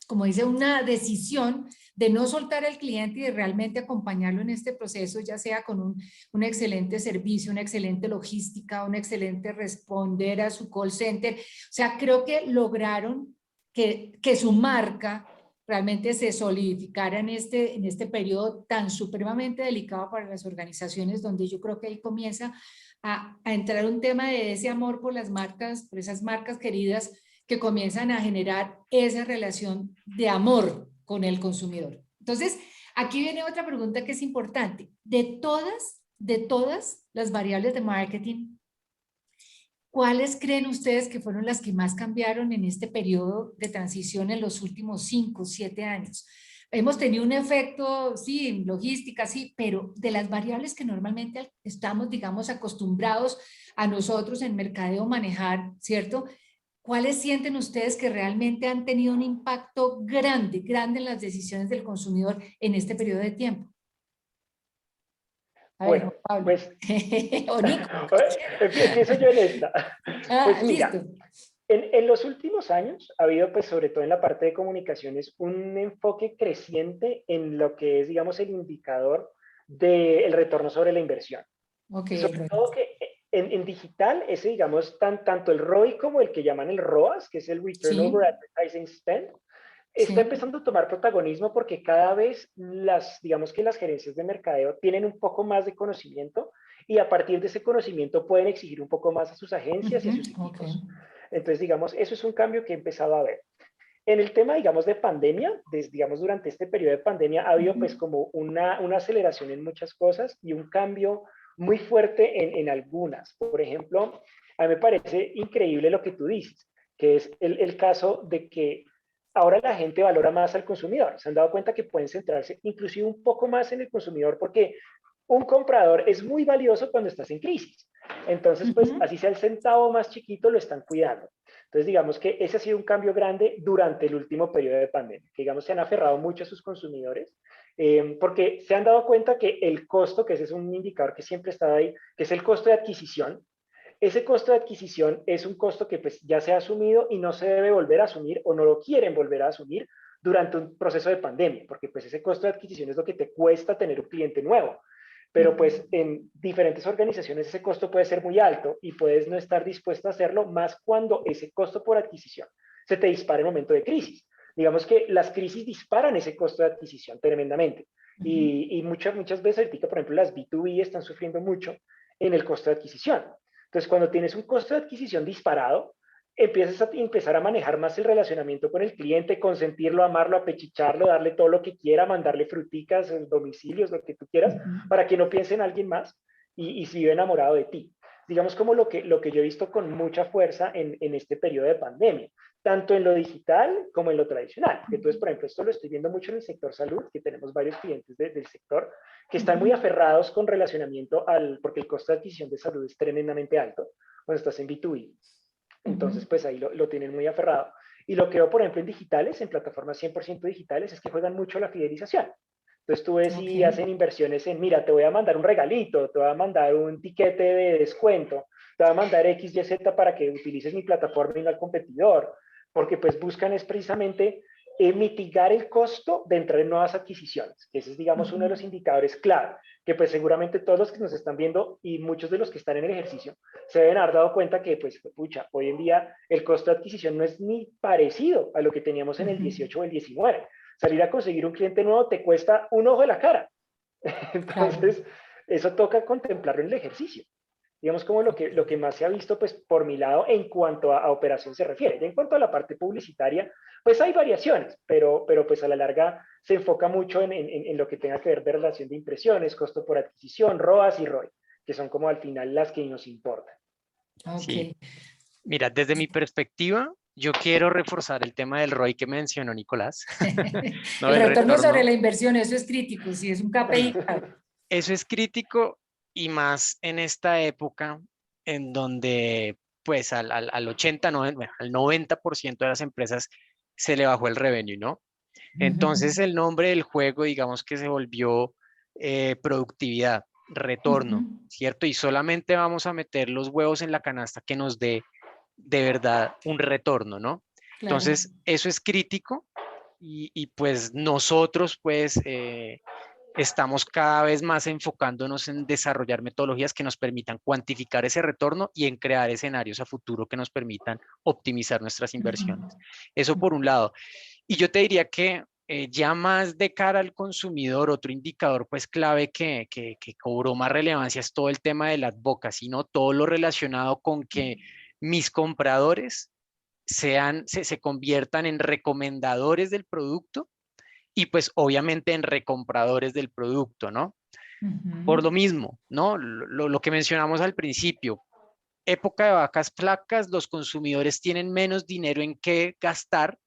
como dice, una decisión de no soltar al cliente y de realmente acompañarlo en este proceso, ya sea con un excelente servicio, una excelente logística, un excelente responder a su call center. O sea, creo que lograron que su marca realmente se solidificara en este periodo tan supremamente delicado para las organizaciones, donde yo creo que ahí comienza a entrar un tema de ese amor por las marcas, por esas marcas queridas que comienzan a generar esa relación de amor con el consumidor. Entonces, aquí viene otra pregunta que es importante. De todas las variables de marketing, ¿cuáles creen ustedes que fueron las que más cambiaron en este periodo de transición en los últimos 5 o 7 años? Hemos tenido un efecto, sí, en logística, sí, pero de las variables que normalmente estamos, digamos, acostumbrados a nosotros en mercadeo manejar, ¿cierto? ¿Cuáles sienten ustedes que realmente han tenido un impacto grande, grande en las decisiones del consumidor en este periodo de tiempo? A ver, Bueno, Juan Pablo. pues O Nico. empiezo yo en esta. Pues mira, Listo. en los últimos años ha habido, pues sobre todo en la parte de comunicaciones, un enfoque creciente en lo que es, digamos, el indicador del retorno sobre la inversión. Ok, Sobre todo que en digital, ese, digamos, tanto el ROI como el que llaman el ROAS, que es el Return sí, Over Advertising Spend, está sí. empezando a tomar protagonismo porque cada vez digamos que las gerencias de mercadeo tienen un poco más de conocimiento y a partir de ese conocimiento pueden exigir un poco más a sus agencias y a sus Ok. equipos. Entonces, digamos, eso es un cambio que he empezado a ver. En el tema, digamos, de pandemia, digamos, durante este periodo de pandemia ha habido pues como una aceleración en muchas cosas y un cambio muy fuerte en algunas. Por ejemplo, a mí me parece increíble lo que tú dices, que es el caso de que ahora la gente valora más al consumidor. Se han dado cuenta que pueden centrarse inclusive un poco más en el consumidor porque un comprador es muy valioso cuando estás en crisis. Entonces, pues así sea el centavo más chiquito, lo están cuidando. Entonces, digamos que ese ha sido un cambio grande durante el último periodo de pandemia, que digamos se han aferrado mucho a sus consumidores, porque se han dado cuenta que el costo, que ese es un indicador que siempre está ahí, que es el costo de adquisición, ese costo de adquisición es un costo que pues ya se ha asumido y no se debe volver a asumir o no lo quieren volver a asumir durante un proceso de pandemia, porque pues ese costo de adquisición es lo que te cuesta tener un cliente nuevo. Pero pues en diferentes organizaciones ese costo puede ser muy alto y puedes no estar dispuesto a hacerlo más cuando ese costo por adquisición se te dispara en momento de crisis. Digamos que las crisis disparan ese costo de adquisición tremendamente. Y muchas veces, ahorita, por ejemplo, las B2B están sufriendo mucho en el costo de adquisición. Entonces, cuando tienes un costo de adquisición disparado, empiezas a empezar a manejar más el relacionamiento con el cliente, consentirlo, amarlo, apechicharlo, darle todo lo que quiera, mandarle fruticas, domicilios, lo que tú quieras, para que no piense en alguien más y se vive enamorado de ti. Digamos como lo que yo he visto con mucha fuerza en este periodo de pandemia, tanto en lo digital como en lo tradicional. Entonces, por ejemplo, esto lo estoy viendo mucho en el sector salud, que tenemos varios clientes del sector que están muy aferrados con relacionamiento porque el costo de adquisición de salud es tremendamente alto cuando estás en B2B. Entonces, pues ahí lo tienen muy aferrado. Y lo que veo, por ejemplo, en digitales, en plataformas 100% digitales, es que juegan mucho la fidelización. Entonces tú ves y hacen inversiones en, mira, te voy a mandar un regalito, te voy a mandar un tiquete de descuento, te voy a mandar X, Y, Z para que utilices mi plataforma y no al competidor, porque pues buscan es precisamente mitigar el costo de entrar en nuevas adquisiciones. Ese es, digamos, uno de los indicadores clave, que pues seguramente todos los que nos están viendo y muchos de los que están en el ejercicio se deben haber dado cuenta que, pues, pucha, hoy en día el costo de adquisición no es ni parecido a lo que teníamos en el 18 o el 19. Salir a conseguir un cliente nuevo te cuesta un ojo de la cara. Entonces, eso toca contemplarlo en el ejercicio. Digamos como lo que más se ha visto, pues, por mi lado, en cuanto a operación se refiere. Y en cuanto a la parte publicitaria, pues hay variaciones, pero pues a la larga se enfoca mucho en lo que tenga que ver de relación de impresiones, costo por adquisición, ROAS y ROI, que son como al final las que nos importan. Sí, Ok. mira, desde mi perspectiva, yo quiero reforzar el tema del ROI que mencionó Nicolás, ¿no? El El retorno sobre retorno. la inversión, eso es crítico, sí, es un KPI. Eso es crítico y más en esta época en donde pues al 80, 90, bueno, al 90% de las empresas se le bajó el revenue, ¿no? Entonces el nombre del juego, digamos que se volvió productividad, retorno, ¿cierto? Y solamente vamos a meter los huevos en la canasta que nos dé de verdad un retorno, ¿no? Claro. Entonces eso es crítico y pues nosotros pues estamos cada vez más enfocándonos en desarrollar metodologías que nos permitan cuantificar ese retorno y en crear escenarios a futuro que nos permitan optimizar nuestras inversiones. Eso por un lado. Y yo te diría que ya más de cara al consumidor, otro indicador pues clave que cobró más relevancia es todo el tema del advocacy, ¿no? Todo lo relacionado con que mis compradores se conviertan en recomendadores del producto y pues obviamente en recompradores del producto, ¿no? Por lo mismo, ¿no? Lo que mencionamos al principio, época de vacas flacas, los consumidores tienen menos dinero en qué gastar,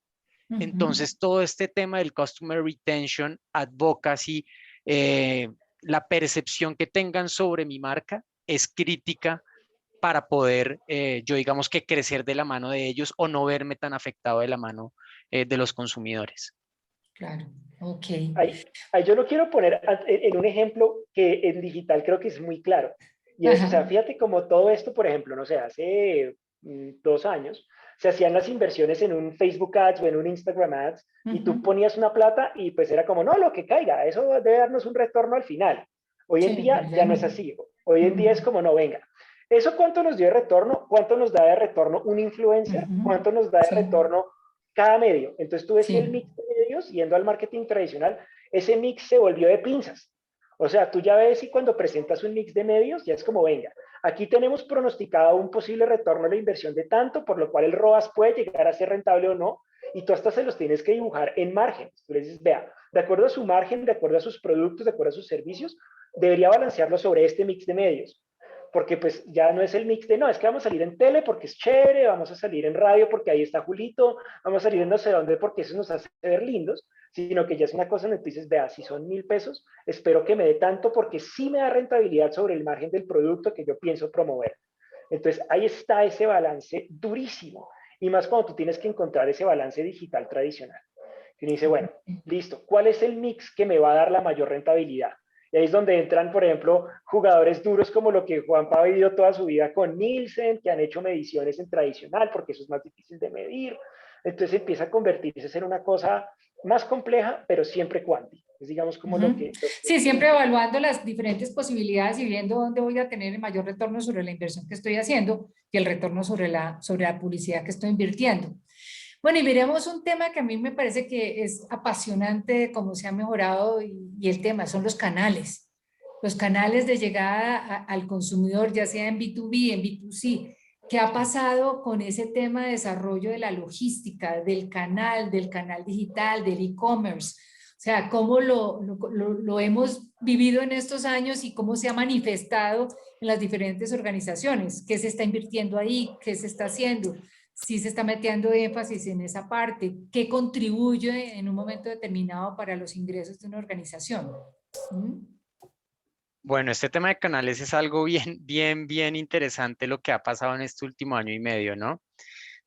entonces todo este tema del customer retention, advocacy, eh, la percepción que tengan sobre mi marca es crítica para poder, yo digamos que crecer de la mano de ellos o no verme tan afectado de la mano de los consumidores. claro, ok. Ahí yo lo quiero poner en un ejemplo que en digital creo que es muy claro. Y es, o Ajá, sea, fíjate como todo esto, por ejemplo, no sé, hace 2 años, se hacían las inversiones en un Facebook Ads o en un Instagram Ads y tú ujú, ponías una plata y pues era como, no, lo que caiga, eso debe darnos un retorno al final. Hoy en sí, pero día ya ya no no. es así. Hoy en día es Ujú, como, no, venga, ¿eso cuánto nos dio de retorno? ¿Cuánto nos da de retorno un influencer? ujú, ¿Cuánto nos da de sí, retorno cada medio? Entonces tú ves que el sí. mix de medios, yendo al marketing tradicional, ese mix se volvió de pinzas. O sea, tú ya ves y cuando presentas un mix de medios, ya es como, venga, aquí tenemos pronosticado un posible retorno a la inversión de tanto, por lo cual el ROAS puede llegar a ser rentable o no, y tú hasta se los tienes que dibujar en márgenes. Tú le dices, vea, de acuerdo a su margen, de acuerdo a sus productos, de acuerdo a sus servicios, debería balancearlo sobre este mix de medios. Porque pues ya no es el mix de, no, es que vamos a salir en tele porque es chévere, vamos a salir en radio porque ahí está Julito, vamos a salir en no sé dónde porque eso nos hace ver lindos, sino que ya es una cosa en la que dices, vea, si son 1.000 pesos, espero que me dé tanto porque sí me da rentabilidad sobre el margen del producto que yo pienso promover. Entonces, ahí está ese balance durísimo. Y más cuando tú tienes que encontrar ese balance digital tradicional. Y uno dice, bueno, listo, ¿cuál es el mix que me va a dar la mayor rentabilidad? Y ahí es donde entran, por ejemplo, jugadores duros como lo que Juanpa ha vivido toda su vida con Nielsen, que han hecho mediciones en tradicional, porque eso es más difícil de medir. Entonces empieza a convertirse en una cosa más compleja, pero siempre cuántica. Es digamos como lo Ujú. que Sí, siempre implica. evaluando las diferentes posibilidades y viendo dónde voy a tener el mayor retorno sobre la inversión que estoy haciendo y el retorno sobre la publicidad que estoy invirtiendo. Bueno, y veremos un tema que a mí me parece que es apasionante de cómo se ha mejorado y el tema son los canales de llegada al consumidor, ya sea en B2B, en B2C. ¿Qué ha Sí. pasado con ese tema de desarrollo de la logística, del canal digital, del e-commerce? O sea, cómo lo hemos vivido en estos años y cómo se ha manifestado en las diferentes organizaciones. ¿Qué se está invirtiendo ahí? ¿Qué se está haciendo? Si se está metiendo énfasis en esa parte, ¿qué contribuye en un momento determinado para los ingresos de una organización? ¿Mm? Bueno, este tema de canales es algo bien, bien, bien interesante lo que ha pasado en este último año y medio, ¿no?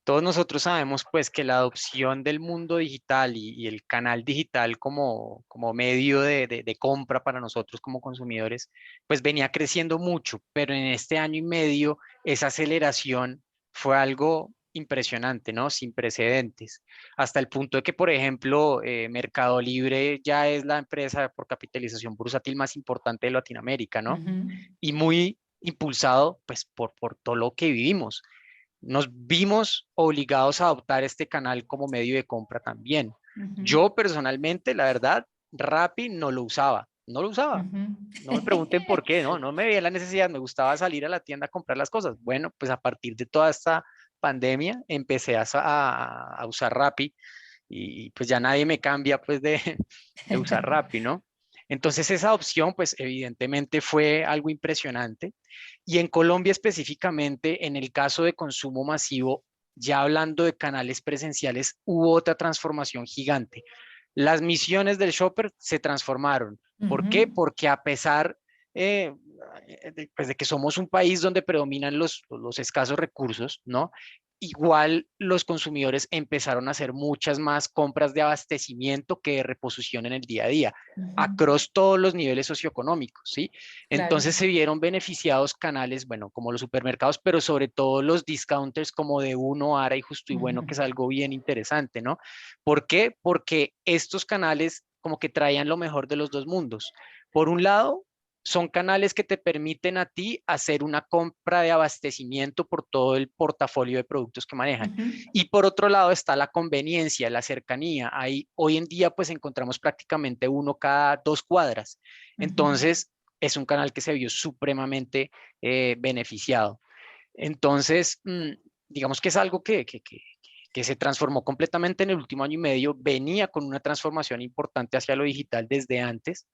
Todos nosotros sabemos pues que la adopción del mundo digital y el canal digital como medio de compra para nosotros como consumidores, pues venía creciendo mucho, pero en este año y medio esa aceleración fue algo impresionante, ¿no? Sin precedentes, hasta el punto de que, por ejemplo, Mercado Libre ya es la empresa por capitalización bursátil más importante de Latinoamérica, ¿no? Ujú, Y muy impulsado pues por todo lo que vivimos. Nos vimos obligados a adoptar este canal como medio de compra también. ujú, Yo personalmente, la verdad, Rappi no lo usaba, no lo usaba. ujú. No me pregunten por qué, no me veía la necesidad, me gustaba salir a la tienda a comprar las cosas. Bueno, pues a partir de toda esta pandemia empecé a usar Rappi y pues ya nadie me cambia pues de usar Rappi, ¿no? Entonces esa opción pues evidentemente fue algo impresionante y en Colombia específicamente en el caso de consumo masivo, ya hablando de canales presenciales, hubo otra transformación gigante. Las misiones del shopper se transformaron. ¿Por qué? Ujú, Porque a pesar eh, pues de que somos un país donde predominan los escasos recursos, ¿no? Igual los consumidores empezaron a hacer muchas más compras de abastecimiento que de reposición en el día a día, ujú. across todos los niveles socioeconómicos, ¿sí? Claro. Entonces se vieron beneficiados canales, bueno, como los supermercados, pero sobre todo los discounters como de Uno, Ara y Justo y Bueno, Ujú, que es algo bien interesante, ¿no? ¿Por qué? Porque estos canales como que traían lo mejor de los dos mundos. Por un lado, son canales que te permiten a ti hacer una compra de abastecimiento por todo el portafolio de productos que manejan. ujú, Y por otro lado está la conveniencia, la cercanía. Ahí, hoy en día pues encontramos prácticamente uno cada 2 cuadras. ujú. Entonces es un canal que se vio supremamente beneficiado. Entonces, digamos que es algo que se transformó completamente en el último año y medio, venía con una transformación importante hacia lo digital desde antes,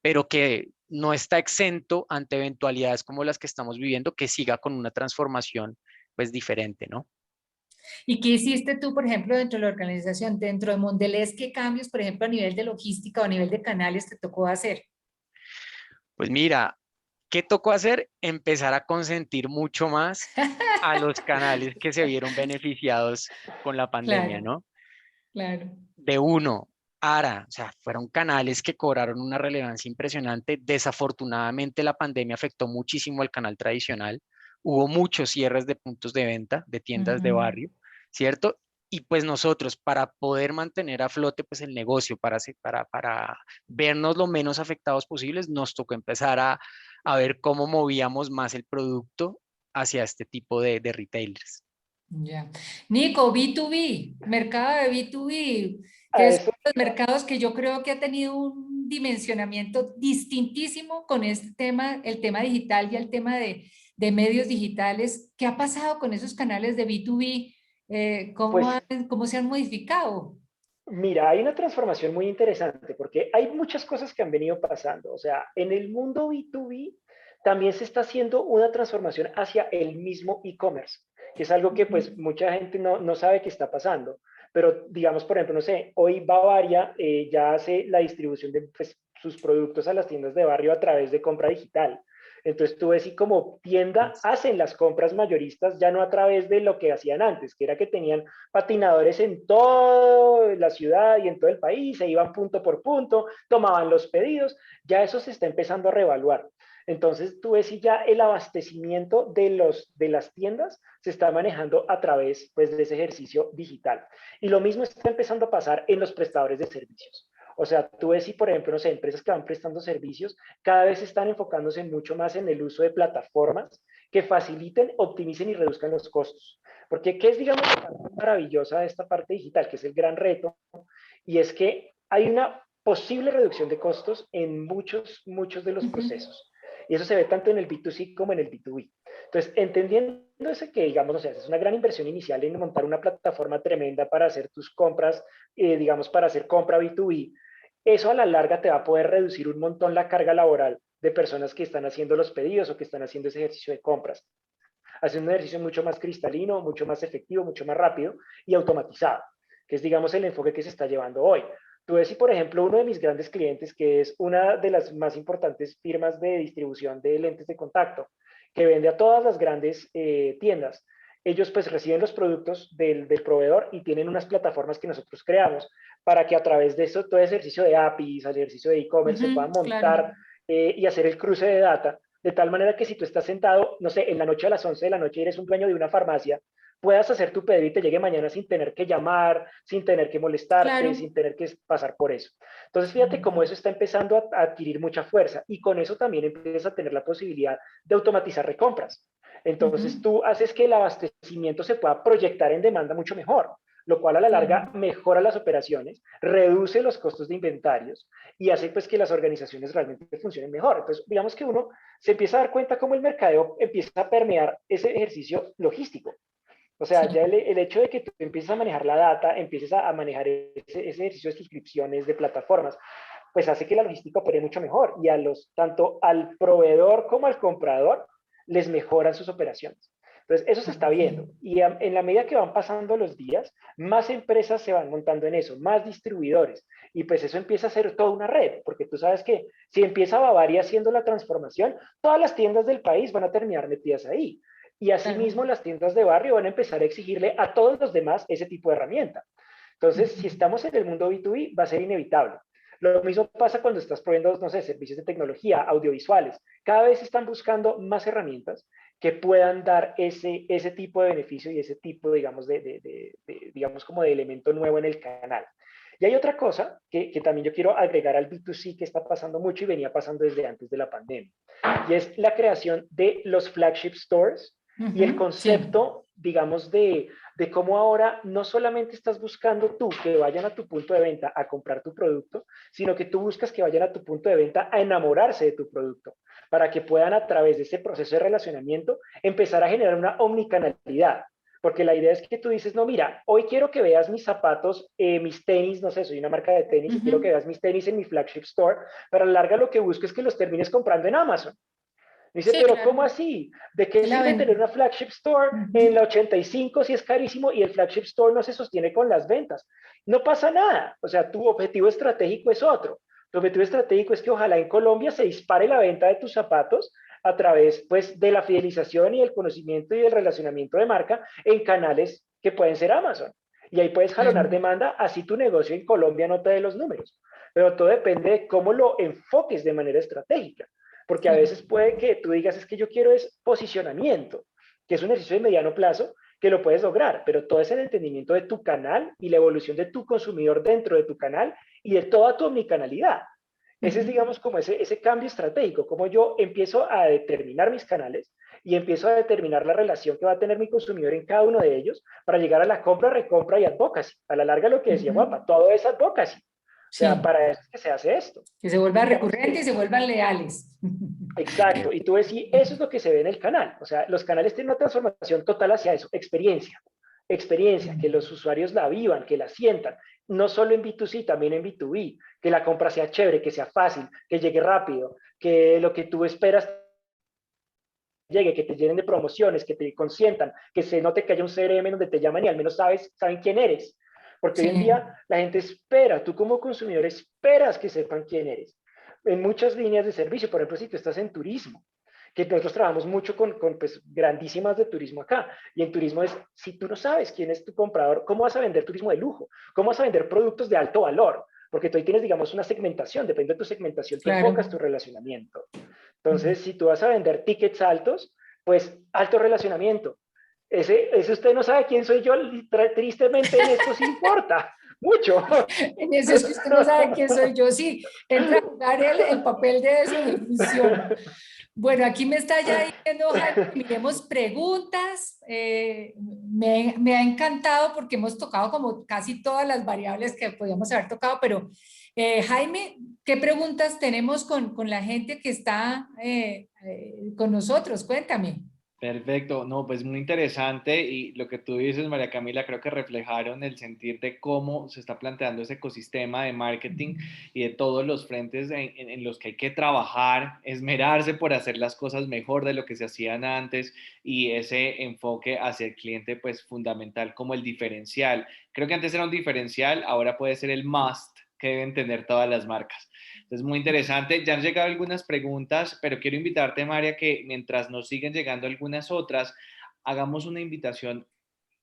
pero que no está exento ante eventualidades como las que estamos viviendo, que siga con una transformación pues diferente, ¿no? ¿Y qué hiciste tú, por ejemplo, dentro de la organización, dentro de Mondelez? ¿Qué cambios, por ejemplo, a nivel de logística o a nivel de canales te tocó hacer? Pues mira, ¿qué tocó hacer? Empezar a consentir mucho más a los canales que se vieron beneficiados con la pandemia, Claro, ¿no? claro. De uno. ARA, o sea, fueron canales que cobraron una relevancia impresionante. Desafortunadamente la pandemia afectó muchísimo al canal tradicional. Hubo muchos cierres de puntos de venta, de tiendas de Ujú. barrio, ¿cierto? Y pues nosotros, para poder mantener a flote pues el negocio, para vernos lo menos afectados posibles, nos tocó empezar a ver cómo movíamos más el producto hacia este tipo de retailers. Ya. Nico, B2B, mercado de B2B, A que es eso, uno de los mercados que yo creo que ha tenido un dimensionamiento distintísimo con este tema, el tema digital y el tema de medios digitales. ¿Qué ha pasado con esos canales de B2B? pues ¿Cómo se han modificado? mira, hay una transformación muy interesante porque hay muchas cosas que han venido pasando. O sea, en el mundo B2B también se está haciendo una transformación hacia el mismo e-commerce, que es algo que pues mucha gente no sabe que está pasando. Pero digamos, por ejemplo, no sé, hoy Bavaria ya hace la distribución de pues, sus productos a las tiendas de barrio a través de compra digital. Entonces tú ves y como tienda hacen las compras mayoristas ya no a través de lo que hacían antes, que era que tenían patinadores en toda la ciudad y en todo el país, se iban punto por punto, tomaban los pedidos, ya eso se está empezando a reevaluar. Entonces tú ves si ya el abastecimiento de las tiendas se está manejando a través pues, de ese ejercicio digital. Y lo mismo está empezando a pasar en los prestadores de servicios. O sea, tú ves si, por ejemplo, no sé, empresas que van prestando servicios, cada vez están enfocándose mucho más en el uso de plataformas que faciliten, optimicen y reduzcan los costos. Porque, ¿qué es, digamos, la parte maravillosa de esta parte digital? Que es el gran reto, y es que hay una posible reducción de costos en muchos de los Ujú. procesos. Y eso se ve tanto en el B2C como en el B2B. Entonces, entendiendo ese que, digamos, o sea, es una gran inversión inicial en montar una plataforma tremenda para hacer tus compras, digamos, para hacer compra B2B, eso a la larga te va a poder reducir un montón la carga laboral de personas que están haciendo los pedidos o que están haciendo ese ejercicio de compras. Haciendo un ejercicio mucho más cristalino, mucho más efectivo, mucho más rápido y automatizado, que es, digamos, el enfoque que se está llevando hoy. Tú ves si, por ejemplo, uno de mis grandes clientes, que es una de las más importantes firmas de distribución de lentes de contacto, que vende a todas las grandes tiendas, ellos pues reciben los productos del proveedor y tienen unas plataformas que nosotros creamos para que a través de eso, todo ejercicio de APIs, el ejercicio de e-commerce se pueda Ujú, claro. montar y hacer el cruce de data de tal manera que si tú estás sentado, no sé, en la noche a las 11 de la noche y eres un dueño de una farmacia, puedas hacer tu pedido y te llegue mañana sin tener que llamar, sin tener que molestarte, Claro. sin tener que pasar por eso. Entonces, fíjate cómo eso está empezando a adquirir mucha fuerza y con eso también empiezas a tener la posibilidad de automatizar recompras. Entonces, Ujú, tú haces que el abastecimiento se pueda proyectar en demanda mucho mejor, lo cual a la larga claro. mejora las operaciones, reduce los costos de inventarios y hace pues que las organizaciones realmente funcionen mejor. Entonces, digamos que uno se empieza a dar cuenta cómo el mercadeo empieza a permear ese ejercicio logístico. O sea, Sí. ya el hecho de que tú empieces a manejar la data, empieces a manejar ese ejercicio de suscripciones, de plataformas, pues hace que la logística opere mucho mejor y tanto al proveedor como al comprador les mejoran sus operaciones. Entonces, eso se está Ok. viendo y en la medida que van pasando los días, más empresas se van montando en eso, más distribuidores y pues eso empieza a ser toda una red, porque tú sabes que si empieza Bavaria haciendo la transformación, todas las tiendas del país van a terminar metidas ahí. Y Claro. asimismo las tiendas de barrio van a empezar a exigirle a todos los demás ese tipo de herramienta. Entonces, si Ujú. estamos en el mundo B2B, va a ser inevitable. Lo mismo pasa cuando estás proveyendo, no sé, servicios de tecnología, audiovisuales. Cada vez están buscando más herramientas que puedan dar ese tipo de beneficio y ese tipo, digamos, digamos, como de elemento nuevo en el canal. Y hay otra cosa que también yo quiero agregar al B2C que está pasando mucho y venía pasando desde antes de la pandemia, y es la creación de los flagship stores y el Ujú, sí. concepto, digamos, de cómo ahora no solamente estás buscando tú que vayan a tu punto de venta a comprar tu producto, sino que tú buscas que vayan a tu punto de venta a enamorarse de tu producto, para que puedan a través de ese proceso de relacionamiento empezar a generar una omnicanalidad. Porque la idea es que tú dices, no, mira, hoy quiero que veas mis zapatos, mis tenis, no sé, soy una marca de tenis y quiero que Ujú. veas mis tenis en mi flagship store, pero a la larga lo que busco es que los termines comprando en Amazon. Dice, Sí, pero ¿cómo claro. así? ¿De qué Sí, la sirve tener ven. una flagship store en Ujú. la 85 si es carísimo y el flagship store no se sostiene con las ventas? No pasa nada. O sea, tu objetivo estratégico es otro. Tu objetivo estratégico es que ojalá en Colombia se dispare la venta de tus zapatos a través pues, de la fidelización y el conocimiento y el relacionamiento de marca en canales que pueden ser Amazon. Y ahí puedes jalonar demanda, así tu negocio en Colombia no te dé los números. Pero todo depende de cómo lo enfoques de manera estratégica. Porque a veces puede que tú digas, es que yo quiero es posicionamiento, que es un ejercicio de mediano plazo, que lo puedes lograr, pero todo es el entendimiento de tu canal y la evolución de tu consumidor dentro de tu canal y de toda tu omnicanalidad. Ese es, digamos, como ese cambio estratégico, como yo empiezo a determinar mis canales y empiezo a determinar la relación que va a tener mi consumidor en cada uno de ellos para llegar a la compra, recompra y advocacy. A la larga lo que decía Guapa, todo es advocacy. O sea, Sí, para eso es que se hace esto. que se vuelvan Digamos recurrentes y se vuelvan leales. exacto, y tú ves, y eso es lo que se ve en el canal. O sea, los canales tienen una transformación total hacia eso, experiencia. Experiencia, que los usuarios la vivan, que la sientan, no solo en B2C, también en B2B, que la compra sea chévere, que sea fácil, que llegue rápido, que lo que tú esperas llegue, que te llenen de promociones, que te consientan, que se note que haya un CRM donde te llaman y al menos saben quién eres. Porque hoy en Sí, día la gente espera, tú como consumidor esperas que sepan quién eres. En muchas líneas de servicio, por ejemplo, si tú estás en turismo, que nosotros trabajamos mucho con pues, grandísimas de turismo acá, y en turismo es, si tú no sabes quién es tu comprador, ¿cómo vas a vender turismo de lujo? ¿Cómo vas a vender productos de alto valor? Porque tú ahí tienes, digamos, una segmentación, depende de tu segmentación, tú enfocas claro. tu relacionamiento. Entonces, si tú vas a vender tickets altos, pues alto relacionamiento. Ese usted no sabe quién soy yo, tristemente en esto sí importa mucho. En eso es que usted no sabe quién soy yo, sí, entra a jugar el papel de eso y funciona. Bueno, aquí me está ya diciendo Jaime que miremos preguntas. Me ha encantado porque hemos tocado como casi todas las variables que podíamos haber tocado, pero Jaime, ¿qué preguntas tenemos con la gente que está con nosotros? Cuéntame. Perfecto, no, pues muy interesante y lo que tú dices, María Camila, creo que reflejaron el sentir de cómo se está planteando ese ecosistema de marketing y de todos los frentes en los que hay que trabajar, esmerarse por hacer las cosas mejor de lo que se hacían antes y ese enfoque hacia el cliente, pues fundamental como el diferencial. Creo que antes era un diferencial, ahora puede ser el must que deben tener todas las marcas. Entonces, muy interesante. Ya han llegado algunas preguntas, pero quiero invitarte, María, que mientras nos siguen llegando algunas otras, hagamos una invitación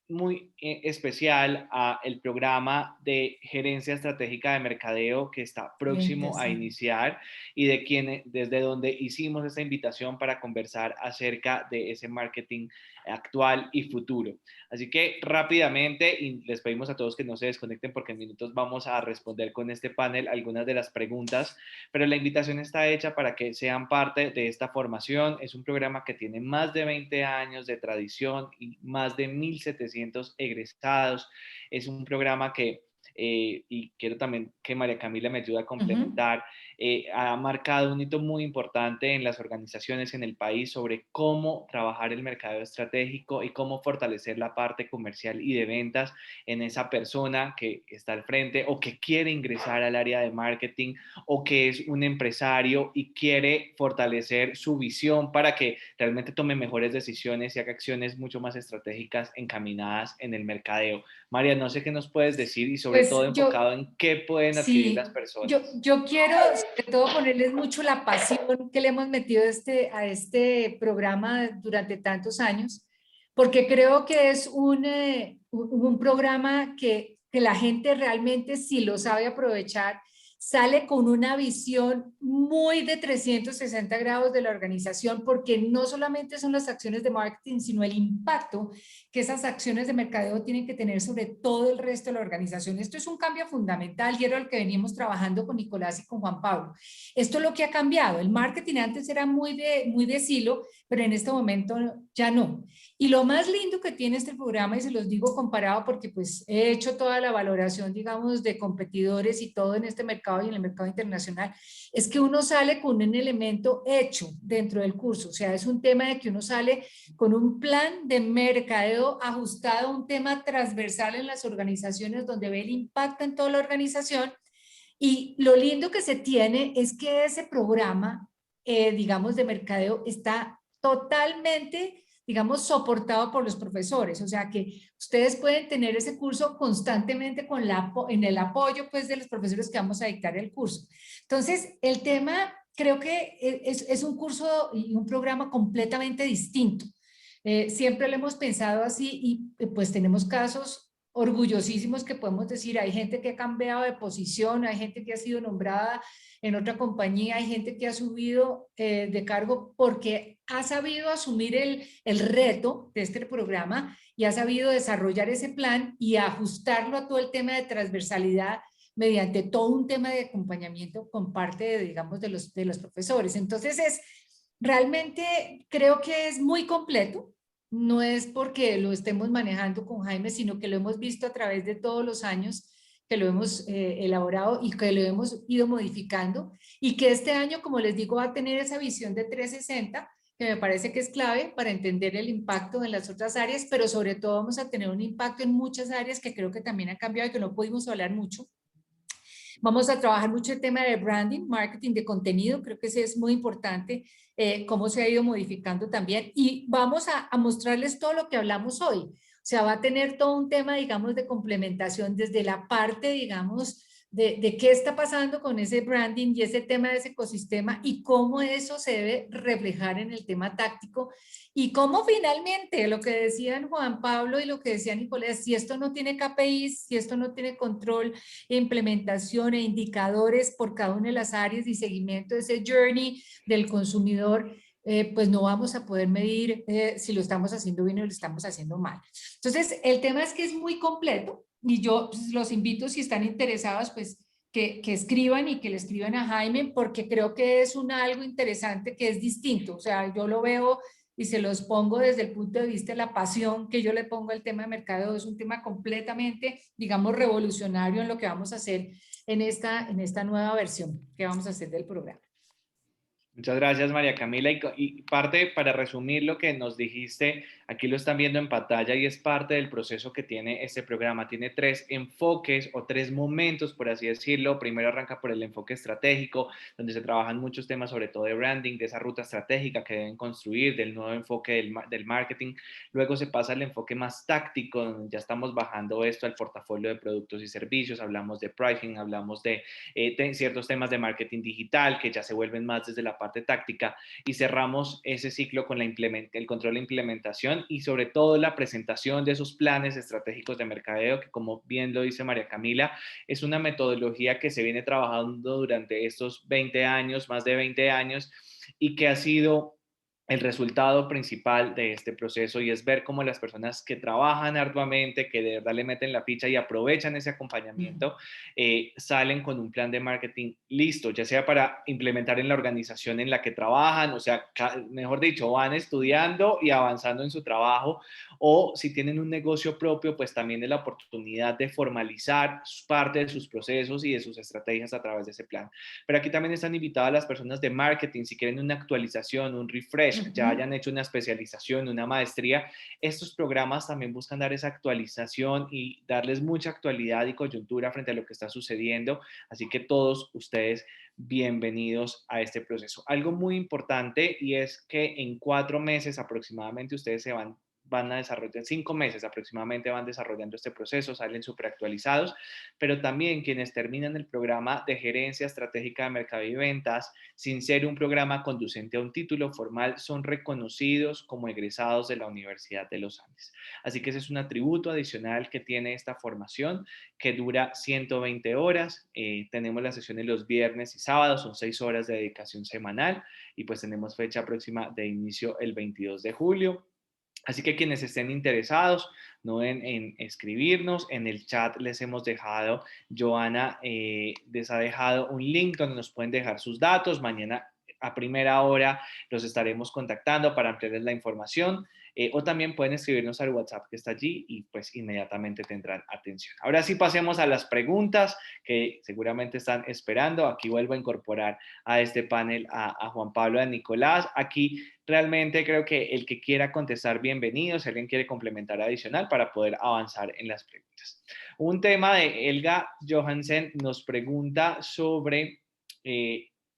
muy especial a el programa de gerencia estratégica de mercadeo que está próximo a Interesante. iniciar y de quien, desde donde hicimos esta invitación para conversar acerca de ese marketing actual y futuro. Así que rápidamente, y les pedimos a todos que no se desconecten porque en minutos vamos a responder con este panel algunas de las preguntas, pero la invitación está hecha para que sean parte de esta formación. Es un programa que tiene más de 20 años de tradición y más de 1.700 egresados. Es un programa que y quiero también que María Camila me ayude a Ujú. complementar, ha marcado un hito muy importante en las organizaciones en el país sobre cómo trabajar el mercado estratégico y cómo fortalecer la parte comercial y de ventas en esa persona que está al frente o que quiere ingresar al área de marketing o que es un empresario y quiere fortalecer su visión para que realmente tome mejores decisiones y haga acciones mucho más estratégicas encaminadas en el mercadeo. María, no sé qué nos puedes decir y sobre todo Pues enfocado en qué pueden adquirir las sí, personas. yo quiero sobre todo ponerles mucho la pasión que le hemos metido a este programa durante tantos años, porque creo que es un programa que la gente realmente, si lo sabe aprovechar, sale con una visión muy de 360 grados de la organización, porque no solamente son las acciones de marketing, sino el impacto que esas acciones de mercadeo tienen que tener sobre todo el resto de la organización. Esto es un cambio fundamental y era el que veníamos trabajando con Nicolás y con Juan Pablo. Esto es lo que ha cambiado. El marketing antes era muy de silo, pero en este momento ya no. Y lo más lindo que tiene este programa, y se los digo comparado porque pues he hecho toda la valoración, digamos, de competidores y todo en este mercado y en el mercado internacional, es que uno sale con un elemento hecho dentro del curso. O sea, es un tema de que uno sale con un plan de mercadeo ajustado a un tema transversal en las organizaciones donde ve el impacto en toda la organización. Y lo lindo que se tiene es que ese programa, digamos, de mercadeo está totalmente, digamos, soportado por los profesores. O sea que ustedes pueden tener ese curso constantemente en el apoyo, pues, de los profesores que vamos a dictar el curso. Entonces, el tema creo que es un curso y un programa completamente distinto. Siempre lo hemos pensado así y pues tenemos casos orgullosísimos que podemos decir, hay gente que ha cambiado de posición, hay gente que ha sido nombrada en otra compañía, hay gente que ha subido de cargo porque ha sabido asumir el reto de este programa y ha sabido desarrollar ese plan y ajustarlo a todo el tema de transversalidad mediante todo un tema de acompañamiento con parte, digamos, de los profesores. Entonces, realmente creo que es muy completo. No es porque lo estemos manejando con Jaime, sino que lo hemos visto a través de todos los años que lo hemos elaborado y que lo hemos ido modificando y que este año, como les digo, va a tener esa visión de 360 que me parece que es clave para entender el impacto en las otras áreas, pero sobre todo vamos a tener un impacto en muchas áreas que creo que también han cambiado y que no pudimos hablar mucho. Vamos a trabajar mucho el tema de branding, marketing de contenido, creo que ese es muy importante, cómo se ha ido modificando también, y vamos a mostrarles todo lo que hablamos hoy. O sea, va a tener todo un tema, digamos, de complementación desde la parte, digamos, de qué está pasando con ese branding y ese tema de ese ecosistema y cómo eso se debe reflejar en el tema táctico y cómo finalmente, lo que decían Juan Pablo y lo que decía Nicolás, si esto no tiene KPIs, si esto no tiene control, implementación e indicadores por cada una de las áreas y seguimiento de ese journey del consumidor, pues no vamos a poder medir si lo estamos haciendo bien o lo estamos haciendo mal. Entonces, el tema es que es muy completo y yo pues, los invito, si están interesados, pues que escriban y que le escriban a Jaime, porque creo que es algo interesante que es distinto. O sea, yo lo veo y se los pongo desde el punto de vista de la pasión que yo le pongo al tema de mercadeo. Es un tema completamente, digamos, revolucionario en lo que vamos a hacer en esta nueva versión que vamos a hacer del programa. Muchas gracias, María Camila. Y parte, para resumir lo que nos dijiste, aquí lo están viendo en pantalla y es parte del proceso que tiene este programa. Tiene 3 enfoques o 3 momentos, por así decirlo. Primero arranca por el enfoque estratégico, donde se trabajan muchos temas, sobre todo de branding, de esa ruta estratégica que deben construir, del nuevo enfoque del marketing. Luego se pasa al enfoque más táctico, donde ya estamos bajando esto al portafolio de productos y servicios. Hablamos de pricing, hablamos de ciertos temas de marketing digital que ya se vuelven más desde la parte táctica y cerramos ese ciclo con el control de implementación y sobre todo la presentación de esos planes estratégicos de mercadeo que, como bien lo dice María Camila, es una metodología que se viene trabajando durante estos 20 años, más de 20 años, y que ha sido el resultado principal de este proceso, y es ver cómo las personas que trabajan arduamente, que de verdad le meten la ficha y aprovechan ese acompañamiento, salen con un plan de marketing listo, ya sea para implementar en la organización en la que trabajan, o sea, mejor dicho, van estudiando y avanzando en su trabajo, o si tienen un negocio propio, pues también es la oportunidad de formalizar parte de sus procesos y de sus estrategias a través de ese plan. Pero aquí también están invitadas las personas de marketing, si quieren una actualización, un refresh, ya hayan hecho una especialización, una maestría, estos programas también buscan dar esa actualización y darles mucha actualidad y coyuntura frente a lo que está sucediendo. Así que todos ustedes, bienvenidos a este proceso. Algo muy importante, y es que en 4 meses aproximadamente ustedes van a desarrollar, en 5 meses aproximadamente van desarrollando este proceso, salen súper actualizados, pero también quienes terminan el programa de gerencia estratégica de mercado y ventas, sin ser un programa conducente a un título formal, son reconocidos como egresados de la Universidad de los Andes. Así que ese es un atributo adicional que tiene esta formación, que dura 120 horas. Tenemos las sesiones los viernes y sábados, son 6 horas de dedicación semanal, y pues tenemos fecha próxima de inicio el 22 de julio. Así que quienes estén interesados, no en escribirnos, en el chat les hemos dejado, Joana les ha dejado un link donde nos pueden dejar sus datos. Mañana a primera hora los estaremos contactando para ampliarles la información, o también pueden escribirnos al WhatsApp que está allí y pues inmediatamente tendrán atención. Ahora sí, pasemos a las preguntas que seguramente están esperando. Aquí vuelvo a incorporar a este panel a Juan Pablo y a Nicolás. Aquí realmente creo que el que quiera contestar, bienvenido. Si alguien quiere complementar adicional para poder avanzar en las preguntas. Un tema de Elga Johansen nos pregunta sobre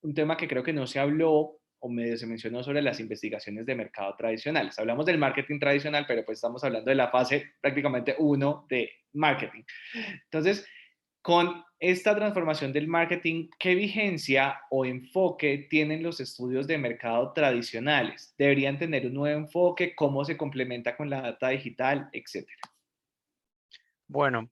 un tema que creo que no se habló o medio se mencionó, sobre las investigaciones de mercado tradicionales. Hablamos del marketing tradicional, pero pues estamos hablando de la fase prácticamente 1 de marketing. Entonces, con esta transformación del marketing, ¿qué vigencia o enfoque tienen los estudios de mercado tradicionales? ¿Deberían tener un nuevo enfoque? ¿Cómo se complementa con la data digital, etcétera? Bueno,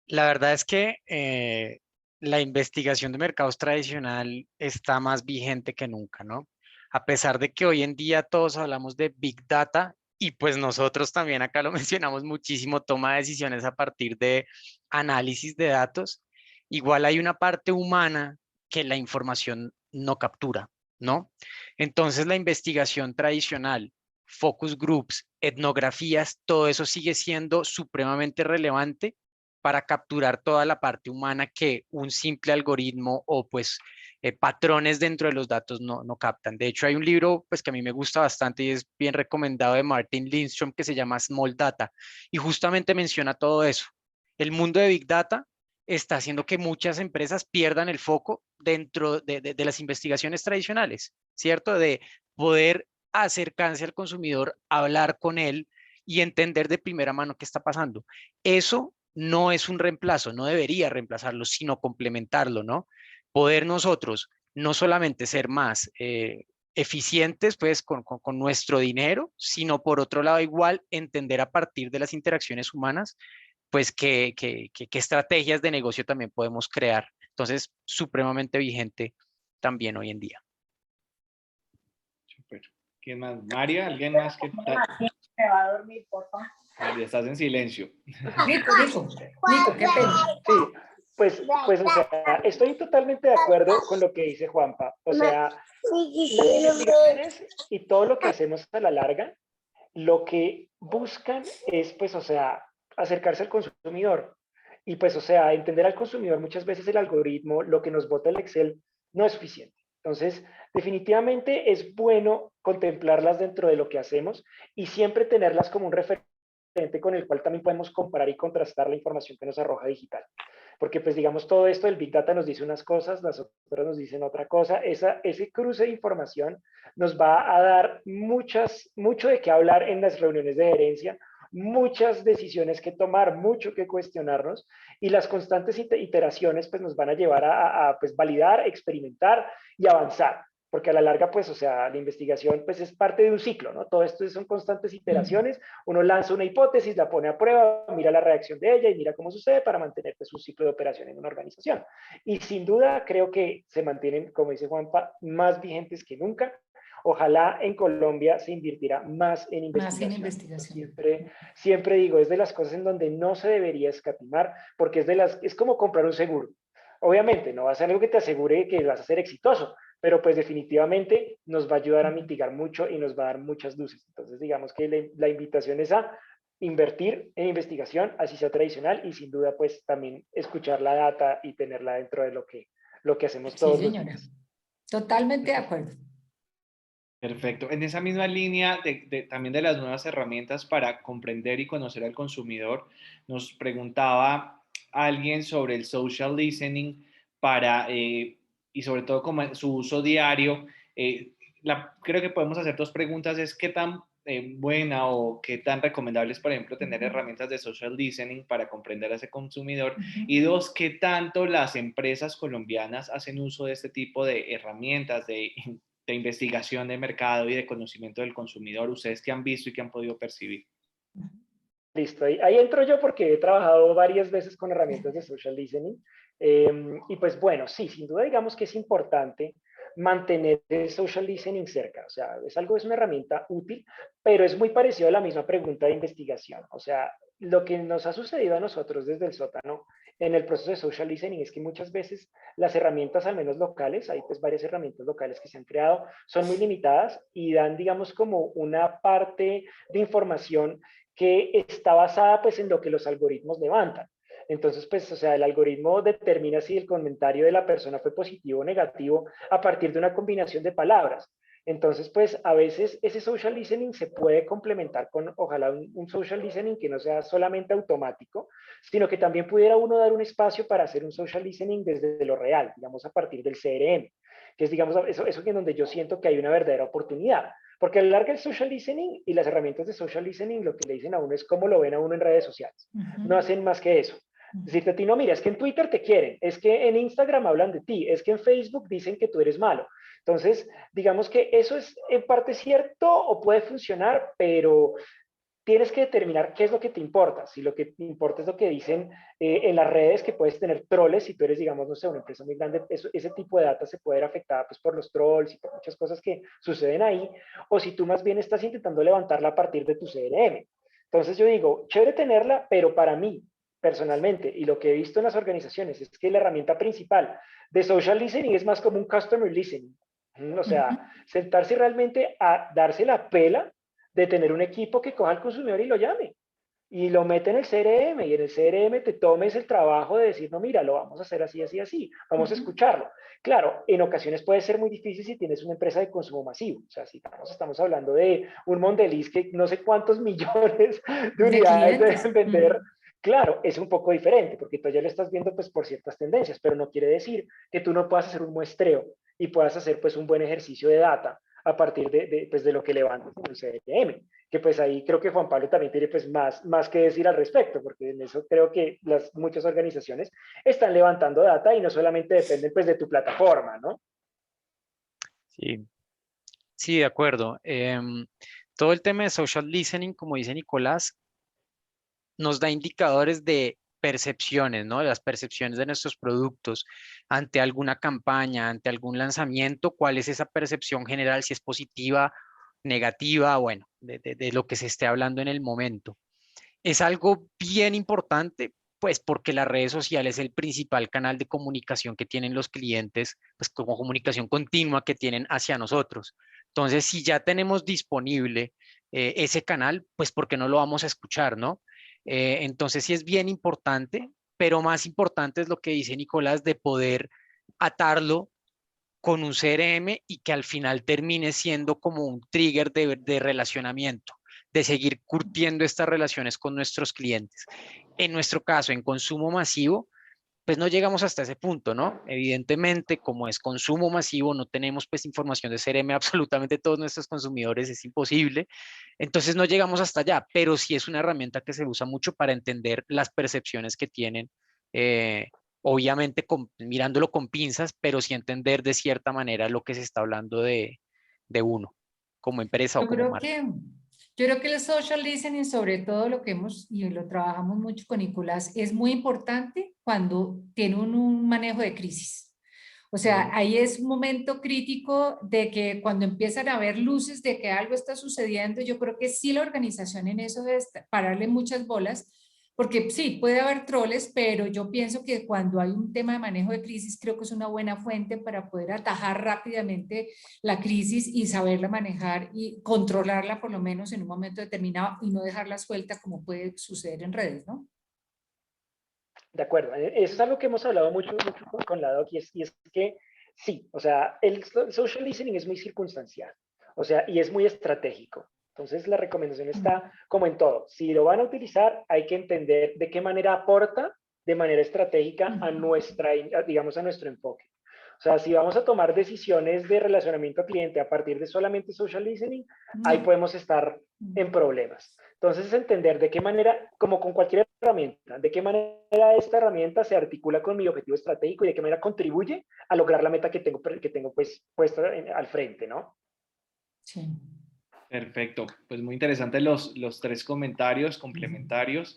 la verdad es que la investigación de mercados tradicional está más vigente que nunca, ¿no? A pesar de que hoy en día todos hablamos de Big Data y pues nosotros también acá lo mencionamos muchísimo, toma de decisiones a partir de análisis de datos, igual hay una parte humana que la información no captura, ¿no? Entonces la investigación tradicional, focus groups, etnografías, todo eso sigue siendo supremamente relevante para capturar toda la parte humana que un simple algoritmo o pues patrones dentro de los datos no captan. De hecho, hay un libro pues que a mí me gusta bastante y es bien recomendado de Martin Lindstrom que se llama Small Data y justamente menciona todo eso. El mundo de Big Data está haciendo que muchas empresas pierdan el foco dentro de las investigaciones tradicionales, ¿cierto? De poder acercarse al consumidor, hablar con él y entender de primera mano qué está pasando. Eso no es un reemplazo, no debería reemplazarlo, sino complementarlo, ¿no? Poder nosotros no solamente ser más eficientes pues con nuestro dinero, sino por otro lado igual entender a partir de las interacciones humanas pues qué estrategias de negocio también podemos crear. Entonces, supremamente vigente también hoy en día. Súper. ¿Quién más? María, ¿alguien más que Me va a dormir, por favor. María, estás en silencio? Nico, qué pena. Sí, pues, o sea, estoy totalmente de acuerdo con lo que dice Juanpa. O sea, las investigaciones y todo lo que hacemos a la larga, lo que buscan es, pues, o sea, acercarse al consumidor. Y pues, o sea, entender al consumidor, muchas veces el algoritmo, lo que nos bota el Excel, no es suficiente. Entonces, definitivamente es bueno contemplarlas dentro de lo que hacemos y siempre tenerlas como un referente con el cual también podemos comparar y contrastar la información que nos arroja digital. Porque pues digamos todo esto del Big Data nos dice unas cosas, las otras nos dicen otra cosa. Ese cruce de información nos va a dar mucho de qué hablar en las reuniones de gerencia, muchas decisiones que tomar, mucho que cuestionarnos y las constantes iteraciones pues nos van a llevar a pues validar, experimentar y avanzar porque a la larga, pues, o sea, la investigación, pues, es parte de un ciclo, ¿no? Todo esto son constantes iteraciones, uno lanza una hipótesis, la pone a prueba, mira la reacción de ella y mira cómo sucede para mantener, pues, un ciclo de operación en una organización. Y sin duda, creo que se mantienen, como dice Juanpa, más vigentes que nunca. Ojalá en Colombia se invirtiera más en investigación. Más en investigación. Siempre digo, es de las cosas en donde no se debería escatimar, porque es como comprar un seguro. Obviamente, no va a ser algo que te asegure que vas a ser exitoso, pero pues definitivamente nos va a ayudar a mitigar mucho y nos va a dar muchas luces. Entonces, digamos que la invitación es a invertir en investigación, así sea tradicional, y sin duda, pues también escuchar la data y tenerla dentro de lo que hacemos todos los días. Totalmente de acuerdo. Perfecto. En esa misma línea también de las nuevas herramientas para comprender y conocer al consumidor, nos preguntaba alguien sobre el social listening y sobre todo como su uso diario. Creo que podemos hacer dos preguntas. Es qué tan buena o qué tan recomendable es, por ejemplo, tener herramientas de social listening para comprender a ese consumidor. Y dos, qué tanto las empresas colombianas hacen uso de este tipo de herramientas de investigación de mercado y de conocimiento del consumidor, ustedes que han visto y que han podido percibir. Listo, ahí entro yo porque he trabajado varias veces con herramientas de social listening. Y pues bueno, sí, sin duda digamos que es importante mantener el social listening cerca. O sea, es una herramienta útil, pero es muy parecido a la misma pregunta de investigación. O sea, lo que nos ha sucedido a nosotros desde el sótano en el proceso de social listening es que muchas veces las herramientas, al menos locales, hay pues varias herramientas locales que se han creado, son muy limitadas y dan, digamos, como una parte de información que está basada pues en lo que los algoritmos levantan. Entonces, pues, o sea, el algoritmo determina si el comentario de la persona fue positivo o negativo a partir de una combinación de palabras. Entonces, pues, a veces ese social listening se puede complementar con, ojalá, un social listening que no sea solamente automático, sino que también pudiera uno dar un espacio para hacer un social listening desde lo real, digamos, a partir del CRM, que es, digamos, eso es en donde yo siento que hay una verdadera oportunidad. Porque a la larga el social listening y las herramientas de social listening lo que le dicen a uno es cómo lo ven a uno en redes sociales. No hacen más que eso. Decirte a ti, no, mira, es que en Twitter te quieren, es que en Instagram hablan de ti, es que en Facebook dicen que tú eres malo. Entonces, digamos que eso es en parte cierto o puede funcionar, pero tienes que determinar qué es lo que te importa. Si lo que te importa es lo que dicen en las redes, que puedes tener troles, si tú eres, digamos, no sé, una empresa muy grande, ese tipo de data se puede ver afectada pues, por los trolls y por muchas cosas que suceden ahí, o si tú más bien estás intentando levantarla a partir de tu CRM. Entonces yo digo, chévere tenerla, pero para mí, personalmente, y lo que he visto en las organizaciones, es que la herramienta principal de social listening es más como un customer listening. O sea, sentarse realmente a darse la pela de tener un equipo que coja al consumidor y lo llame y lo mete en el CRM y en el CRM te tomes el trabajo de decir, no, mira, lo vamos a hacer así, así, así, vamos a escucharlo. Claro, en ocasiones puede ser muy difícil si tienes una empresa de consumo masivo, o sea, si estamos hablando de un Mondelez que no sé cuántos millones de De unidades clientes. deben vender, claro, es un poco diferente porque tú ya lo estás viendo pues por ciertas tendencias, pero no quiere decir que tú no puedas hacer un muestreo y puedas hacer pues un buen ejercicio de data a partir pues, de lo que levantas en el CRM, que pues ahí creo que Juan Pablo también tiene pues más que decir al respecto, porque en eso creo que muchas organizaciones están levantando data y no solamente dependen pues de tu plataforma, ¿no? Sí, sí, de acuerdo. Todo el tema de social listening, como dice Nicolás, nos da indicadores de percepciones, ¿no? De las percepciones de nuestros productos ante alguna campaña, ante algún lanzamiento, cuál es esa percepción general, si es positiva, negativa, bueno, de lo que se esté hablando en el momento. Es algo bien importante, pues porque las redes sociales es el principal canal de comunicación que tienen los clientes, pues como comunicación continua que tienen hacia nosotros. Entonces, si ya tenemos disponible ese canal, pues ¿por qué no lo vamos a escuchar, no? Entonces, sí es bien importante, pero más importante es lo que dice Nicolás de poder atarlo con un CRM y que al final termine siendo como un trigger de relacionamiento, de seguir curtiendo estas relaciones con nuestros clientes. En nuestro caso, en consumo masivo, pues no llegamos hasta ese punto, ¿no? Evidentemente, como es consumo masivo, no tenemos pues información de CRM absolutamente todos nuestros consumidores, es imposible. Entonces no llegamos hasta allá, pero sí es una herramienta que se usa mucho para entender las percepciones que tienen, eh, obviamente mirándolo con pinzas, pero sí entender de cierta manera lo que se está hablando de uno, como empresa o Yo como creo marca. que, yo creo que el social listening, sobre todo lo que hemos, y lo trabajamos mucho con Nicolás, es muy importante cuando tiene un manejo de crisis. O sea, ahí es un momento crítico de que cuando empiezan a haber luces de que algo está sucediendo, yo creo que sí la organización en eso debe pararle muchas bolas, porque sí, puede haber troles, pero yo pienso que cuando hay un tema de manejo de crisis, creo que es una buena fuente para poder atajar rápidamente la crisis y saberla manejar y controlarla por lo menos en un momento determinado y no dejarla suelta como puede suceder en redes, ¿no? De acuerdo, eso es algo que hemos hablado mucho, mucho con la doc y es que sí, o sea, el social listening es muy circunstancial, o sea, y es muy estratégico. Entonces la recomendación está como en todo. Si lo van a utilizar, hay que entender de qué manera aporta de manera estratégica a nuestra, digamos, a nuestro enfoque. O sea, si vamos a tomar decisiones de relacionamiento al cliente a partir de solamente social listening, ahí No. podemos estar en problemas. Entonces, es entender de qué manera, como con cualquier herramienta, de qué manera esta herramienta se articula con mi objetivo estratégico y de qué manera contribuye a lograr la meta que tengo pues puesta al frente, ¿no? Sí. Perfecto, pues muy interesantes los tres comentarios complementarios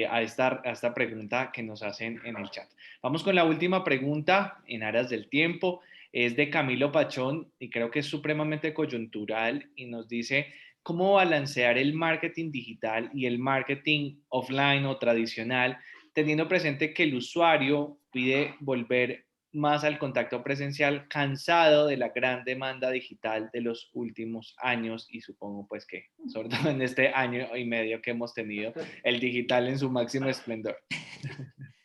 a esta pregunta que nos hacen en el chat. Vamos con la última pregunta en aras del tiempo. Es de Camilo Pachón y creo que es supremamente coyuntural y nos dice, ¿cómo balancear el marketing digital y el marketing offline o tradicional, teniendo presente que el usuario pide volver más al contacto presencial, cansado de la gran demanda digital de los últimos años y supongo pues que, sobre todo en este año y medio que hemos tenido, el digital en su máximo esplendor?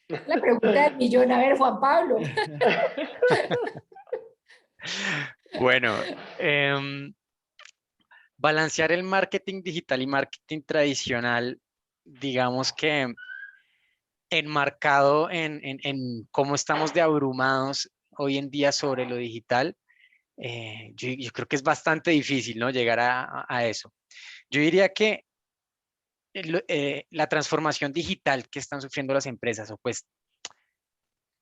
La pregunta del millón, a ver, Juan Pablo. Bueno, balancear el marketing digital y marketing tradicional, digamos que enmarcado en cómo estamos de abrumados hoy en día sobre lo digital, yo creo que es bastante difícil, ¿no? Llegar a eso. Yo diría que la transformación digital que están sufriendo las empresas, o pues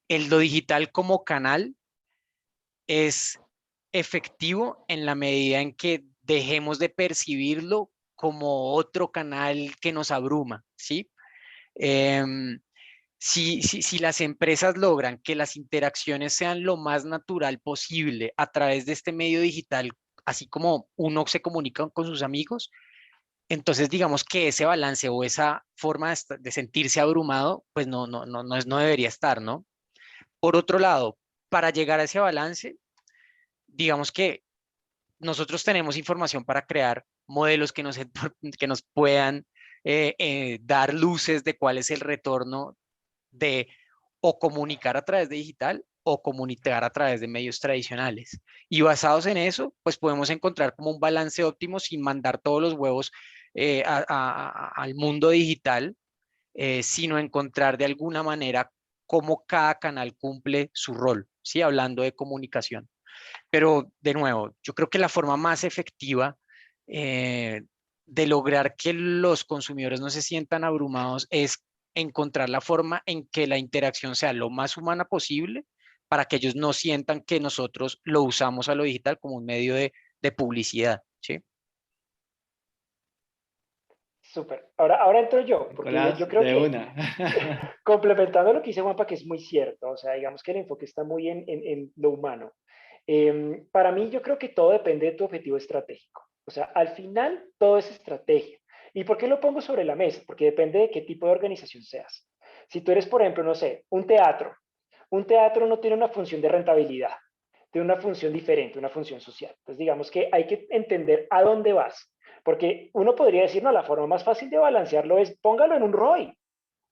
lo digital como canal, es efectivo en la medida en que dejemos de percibirlo como otro canal que nos abruma, ¿sí? Si las empresas logran que las interacciones sean lo más natural posible a través de este medio digital, así como uno se comunica con sus amigos, entonces digamos que ese balance o esa forma de sentirse abrumado, pues no debería estar, ¿no? Por otro lado, para llegar a ese balance, digamos que nosotros tenemos información para crear modelos que que nos puedan dar luces de cuál es el retorno de o comunicar a través de digital o comunicar a través de medios tradicionales. Y basados en eso, pues podemos encontrar como un balance óptimo sin mandar todos los huevos al mundo digital, sino encontrar de alguna manera cómo cada canal cumple su rol, ¿sí? Hablando de comunicación. Pero de nuevo, yo creo que la forma más efectiva de lograr que los consumidores no se sientan abrumados es encontrar la forma en que la interacción sea lo más humana posible para que ellos no sientan que nosotros lo usamos a lo digital como un medio de publicidad, ¿sí? Súper. Ahora entro yo, porque yo Nicolás, creo de que una. complementando lo que dice Juanpa, que es muy cierto, o sea, digamos que el enfoque está muy en lo humano. Para mí, yo creo que todo depende de tu objetivo estratégico. O sea, al final, todo es estrategia. ¿Y por qué lo pongo sobre la mesa? Porque depende de qué tipo de organización seas. Si tú eres, por ejemplo, no sé, un teatro no tiene una función de rentabilidad, tiene una función diferente, una función social. Entonces, digamos que hay que entender a dónde vas. Porque uno podría decir, no, la forma más fácil de balancearlo es póngalo en un ROI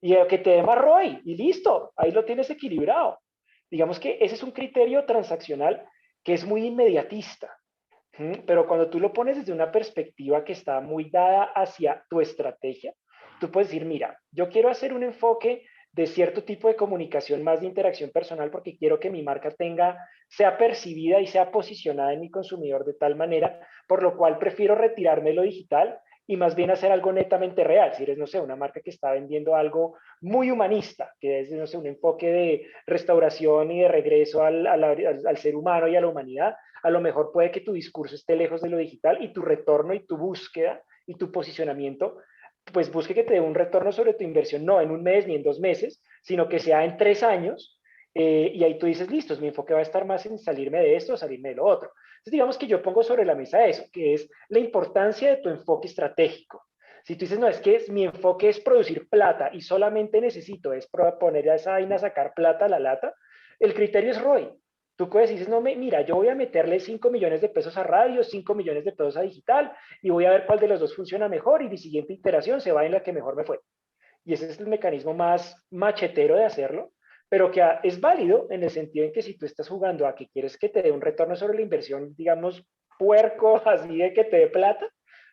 y que te dé más ROI y listo, ahí lo tienes equilibrado. Digamos que ese es un criterio transaccional que es muy inmediatista, pero cuando tú lo pones desde una perspectiva que está muy dada hacia tu estrategia, tú puedes decir, mira, yo quiero hacer un enfoque de cierto tipo de comunicación más de interacción personal porque quiero que mi marca sea percibida y sea posicionada en mi consumidor de tal manera, por lo cual prefiero retirarme de lo digital y más bien hacer algo netamente real. Si eres, no sé, una marca que está vendiendo algo muy humanista, que es, no sé, un enfoque de restauración y de regreso al ser humano y a la humanidad, a lo mejor puede que tu discurso esté lejos de lo digital y tu retorno y tu búsqueda y tu posicionamiento, pues busque que te dé un retorno sobre tu inversión, no en un mes ni en 2 meses, sino que sea en 3 años. Y ahí tú dices, listo, mi enfoque va a estar más en salirme de esto o salirme de lo otro. Entonces, digamos que yo pongo sobre la mesa eso, que es la importancia de tu enfoque estratégico. Si tú dices, no, es que mi enfoque es producir plata y solamente necesito es poner a esa vaina a sacar plata a la lata, el criterio es ROI. Tú puedes decir, no, mira, yo voy a meterle 5 millones de pesos a radio, 5 millones de pesos a digital y voy a ver cuál de los dos funciona mejor y mi siguiente iteración se va en la que mejor me fue. Y ese es el mecanismo más machetero de hacerlo, pero que es válido en el sentido en que si tú estás jugando a que quieres que te dé un retorno sobre la inversión, digamos, puerco, así de que te dé plata,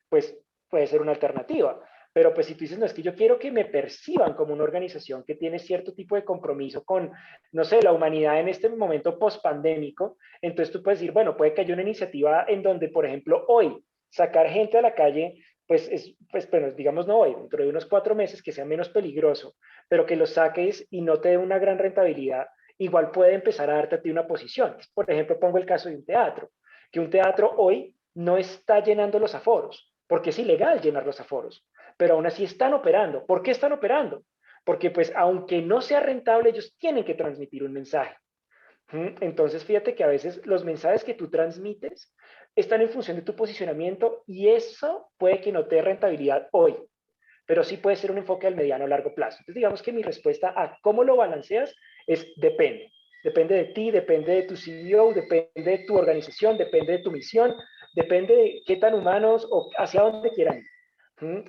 pues puede ser una alternativa. Pero pues si tú dices, no, es que yo quiero que me perciban como una organización que tiene cierto tipo de compromiso con, no sé, la humanidad en este momento post-pandémico, entonces tú puedes decir, bueno, puede que haya una iniciativa en donde, por ejemplo, hoy sacar gente a la calle, pues bueno, digamos no hoy, dentro de unos 4 meses que sea menos peligroso, pero que lo saques y no te dé una gran rentabilidad, igual puede empezar a darte a ti una posición. Por ejemplo, pongo el caso de un teatro, que un teatro hoy no está llenando los aforos, porque es ilegal llenar los aforos, pero aún así están operando. ¿Por qué están operando? Porque pues aunque no sea rentable, ellos tienen que transmitir un mensaje. Entonces, fíjate que a veces los mensajes que tú transmites están en función de tu posicionamiento y eso puede que no te dé rentabilidad hoy, pero sí puede ser un enfoque al mediano o largo plazo. Entonces, digamos que mi respuesta a cómo lo balanceas es depende. Depende de ti, depende de tu CEO, depende de tu organización, depende de tu misión, depende de qué tan humanos o hacia dónde quieran ir.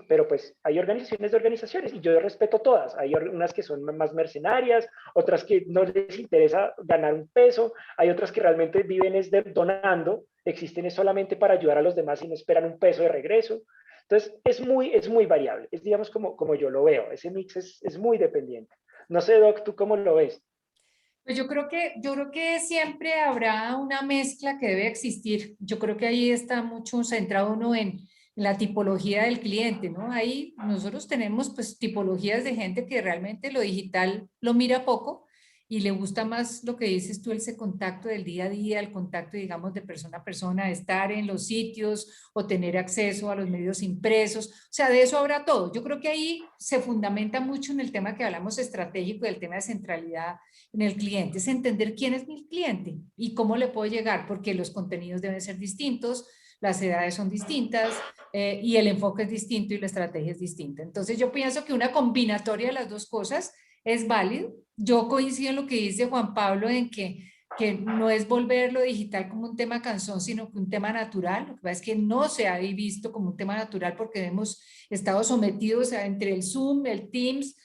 Pero pues hay organizaciones de organizaciones y yo respeto todas. Hay unas que son más mercenarias, otras que no les interesa ganar un peso, hay otras que realmente viven es donando, existen es solamente para ayudar a los demás y no esperan un peso de regreso. Entonces es muy variable, es digamos como yo lo veo, ese mix es muy dependiente. No sé, Doc, ¿tú cómo lo ves? Pues yo creo que siempre habrá una mezcla que debe existir. Yo creo que ahí está mucho centrado uno en la tipología del cliente, ¿no? Ahí nosotros tenemos pues tipologías de gente que realmente lo digital lo mira poco y le gusta más lo que dices tú, ese contacto del día a día, el contacto, digamos, de persona a persona, estar en los sitios o tener acceso a los medios impresos, o sea, de eso habrá todo. Yo creo que ahí se fundamenta mucho en el tema que hablamos estratégico, del tema de centralidad en el cliente, es entender quién es mi cliente y cómo le puedo llegar, porque los contenidos deben ser distintos, las edades son distintas, y el enfoque es distinto y la estrategia es distinta. Entonces yo pienso que una combinatoria de las dos cosas es válido. Yo coincido en lo que dice Juan Pablo en que no es volver lo digital como un tema canzón, sino que un tema natural. Lo que pasa es que no se ha visto como un tema natural porque hemos estado sometidos a, entre el Zoom, el Teams,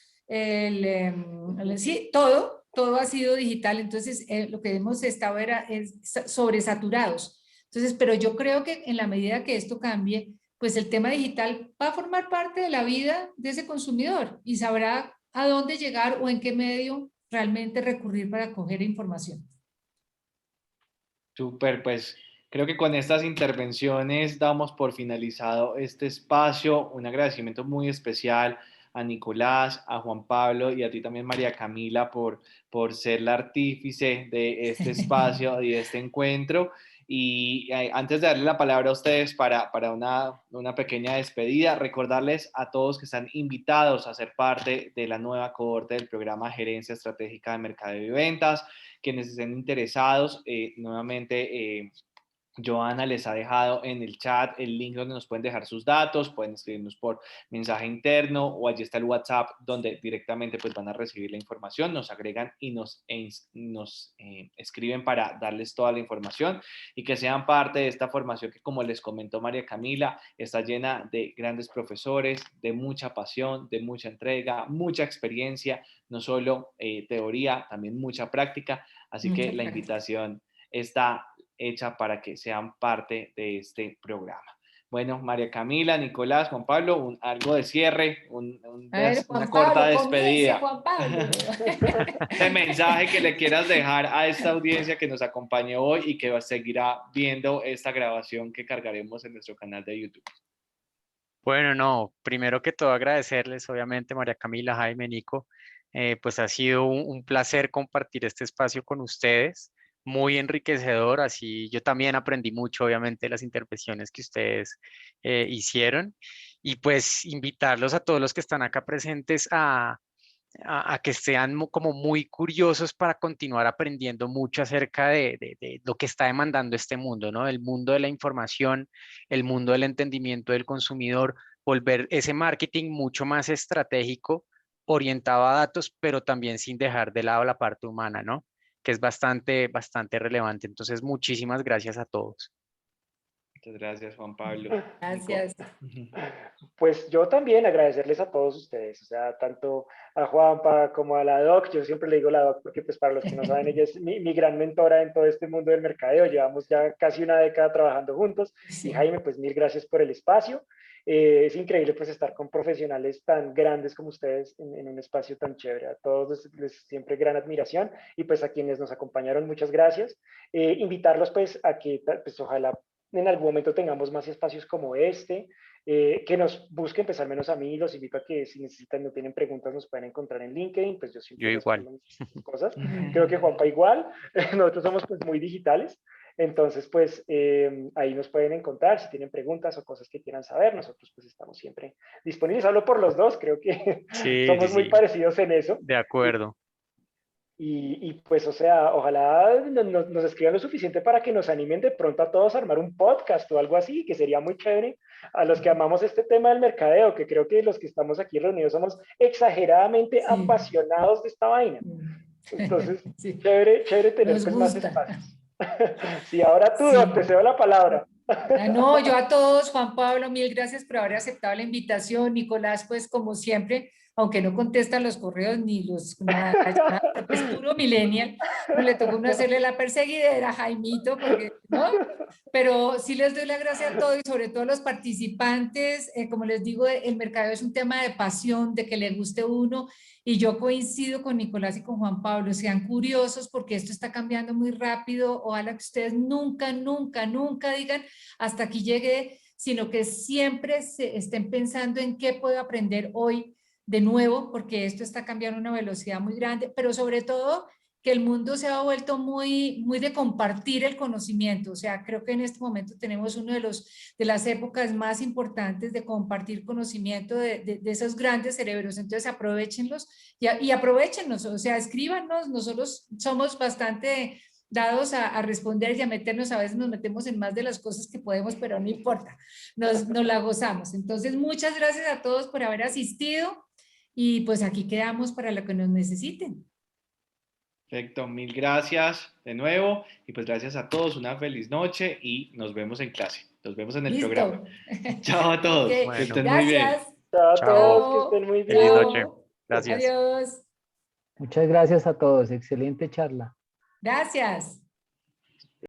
sí, todo ha sido digital. Entonces, lo que hemos estado es sobresaturados. Entonces, pero yo creo que en la medida que esto cambie, pues el tema digital va a formar parte de la vida de ese consumidor y sabrá a dónde llegar o en qué medio realmente recurrir para coger información. Súper, pues creo que con estas intervenciones damos por finalizado este espacio. Un agradecimiento muy especial a Nicolás, a Juan Pablo y a ti también, María Camila, por ser la artífice de este espacio y de este encuentro. Y antes de darle la palabra a ustedes para una pequeña despedida, recordarles a todos que están invitados a ser parte de la nueva cohorte del programa Gerencia Estratégica de Mercadeo y Ventas. Quienes estén interesados, nuevamente Joana les ha dejado en el chat el link donde nos pueden dejar sus datos, pueden escribirnos por mensaje interno o allí está el WhatsApp donde directamente pues van a recibir la información, nos agregan y nos escriben para darles toda la información y que sean parte de esta formación que, como les comentó María Camila, está llena de grandes profesores, de mucha pasión, de mucha entrega, mucha experiencia, no solo teoría, también mucha práctica, así que la invitación está hecha para que sean parte de este programa. Bueno, María Camila, Nicolás, Juan Pablo, algo de cierre, A ver, una Juan corta Pablo, comience, despedida. Juan Pablo. Ese mensaje que le quieras dejar a esta audiencia que nos acompañó hoy y que seguirá viendo esta grabación que cargaremos en nuestro canal de YouTube. Bueno, no, primero que todo agradecerles, obviamente, María Camila, Jaime, Nico, pues ha sido un placer compartir este espacio con ustedes, muy enriquecedor, así yo también aprendí mucho, obviamente, de las intervenciones que ustedes hicieron, y pues invitarlos a todos los que están acá presentes a que sean como muy curiosos para continuar aprendiendo mucho acerca de lo que está demandando este mundo, ¿no? El mundo de la información, el mundo del entendimiento del consumidor, volver ese marketing mucho más estratégico, orientado a datos, pero también sin dejar de lado la parte humana, ¿no? Que es bastante relevante. Entonces, muchísimas gracias a todos. Muchas gracias, Juan Pablo. Nico. Gracias. Pues yo también agradecerles a todos ustedes, o sea, tanto a Juanpa como a la Doc. Yo siempre le digo la Doc porque pues para los que no saben, ella es mi gran mentora en todo este mundo del mercadeo, llevamos ya casi una década trabajando juntos. Sí. Y Jaime, pues mil gracias por el espacio. Es increíble pues estar con profesionales tan grandes como ustedes en un espacio tan chévere. A todos les siempre gran admiración y pues a quienes nos acompañaron, muchas gracias. Invitarlos pues a que pues ojalá en algún momento tengamos más espacios como este, que nos busquen, pues al menos a mí los invito a que si necesitan, no tienen preguntas, nos pueden encontrar en LinkedIn, pues yo Yo siempre igual. respondo muchas cosas. Creo que Juanpa igual, nosotros somos pues muy digitales, entonces pues ahí nos pueden encontrar si tienen preguntas o cosas que quieran saber, nosotros pues estamos siempre disponibles. Hablo por los dos, creo que Sí, sí, somos muy sí, parecidos en eso. de acuerdo. Y pues, o sea, ojalá nos escriban lo suficiente para que nos animen de pronto a todos a armar un podcast o algo así, que sería muy chévere. A los que amamos este tema del mercadeo, que creo que los que estamos aquí reunidos somos exageradamente Sí. apasionados de esta vaina. Entonces, Sí. chévere tener Nos pues más gusta. espacios. Sí, ahora tú, Sí. te cedo la palabra. No, yo a todos, Juan Pablo, mil gracias por haber aceptado la invitación. Nicolás, pues como siempre, aunque no contesta los correos ni los nada, es puro millennial, no le tocó uno hacerle la perseguidera a Jaimito, porque, ¿no? Pero sí les doy la gracia a todos y sobre todo a los participantes. Como les digo, el mercado es un tema de pasión, de que le guste uno. Y yo coincido con Nicolás y con Juan Pablo, sean curiosos porque esto está cambiando muy rápido. Ojalá que ustedes nunca digan hasta aquí llegué, sino que siempre se estén pensando en qué puedo aprender hoy de nuevo, porque esto está cambiando a una velocidad muy grande, pero sobre todo que el mundo se ha vuelto muy de compartir el conocimiento. O sea, creo que en este momento tenemos uno de las épocas más importantes de compartir conocimiento de esos grandes cerebros. Entonces, aprovechenlos y aprovechenos, o sea, escríbanos. Nosotros somos bastante dados a responder y a meternos, a veces nos metemos en más de las cosas que podemos, pero no importa, nos la gozamos. Entonces, muchas gracias a todos por haber asistido y pues aquí quedamos para lo que nos necesiten. Perfecto, mil gracias de nuevo y pues gracias a todos, una feliz noche y nos vemos en clase, nos vemos en el programa. Listo. Chao a todos, Ok, que Bueno. estén muy bien. gracias. Chao a Chao. todos, que estén muy Feliz bien. noche. Chao. Gracias. Adiós. Muchas gracias a todos. Excelente charla. Gracias.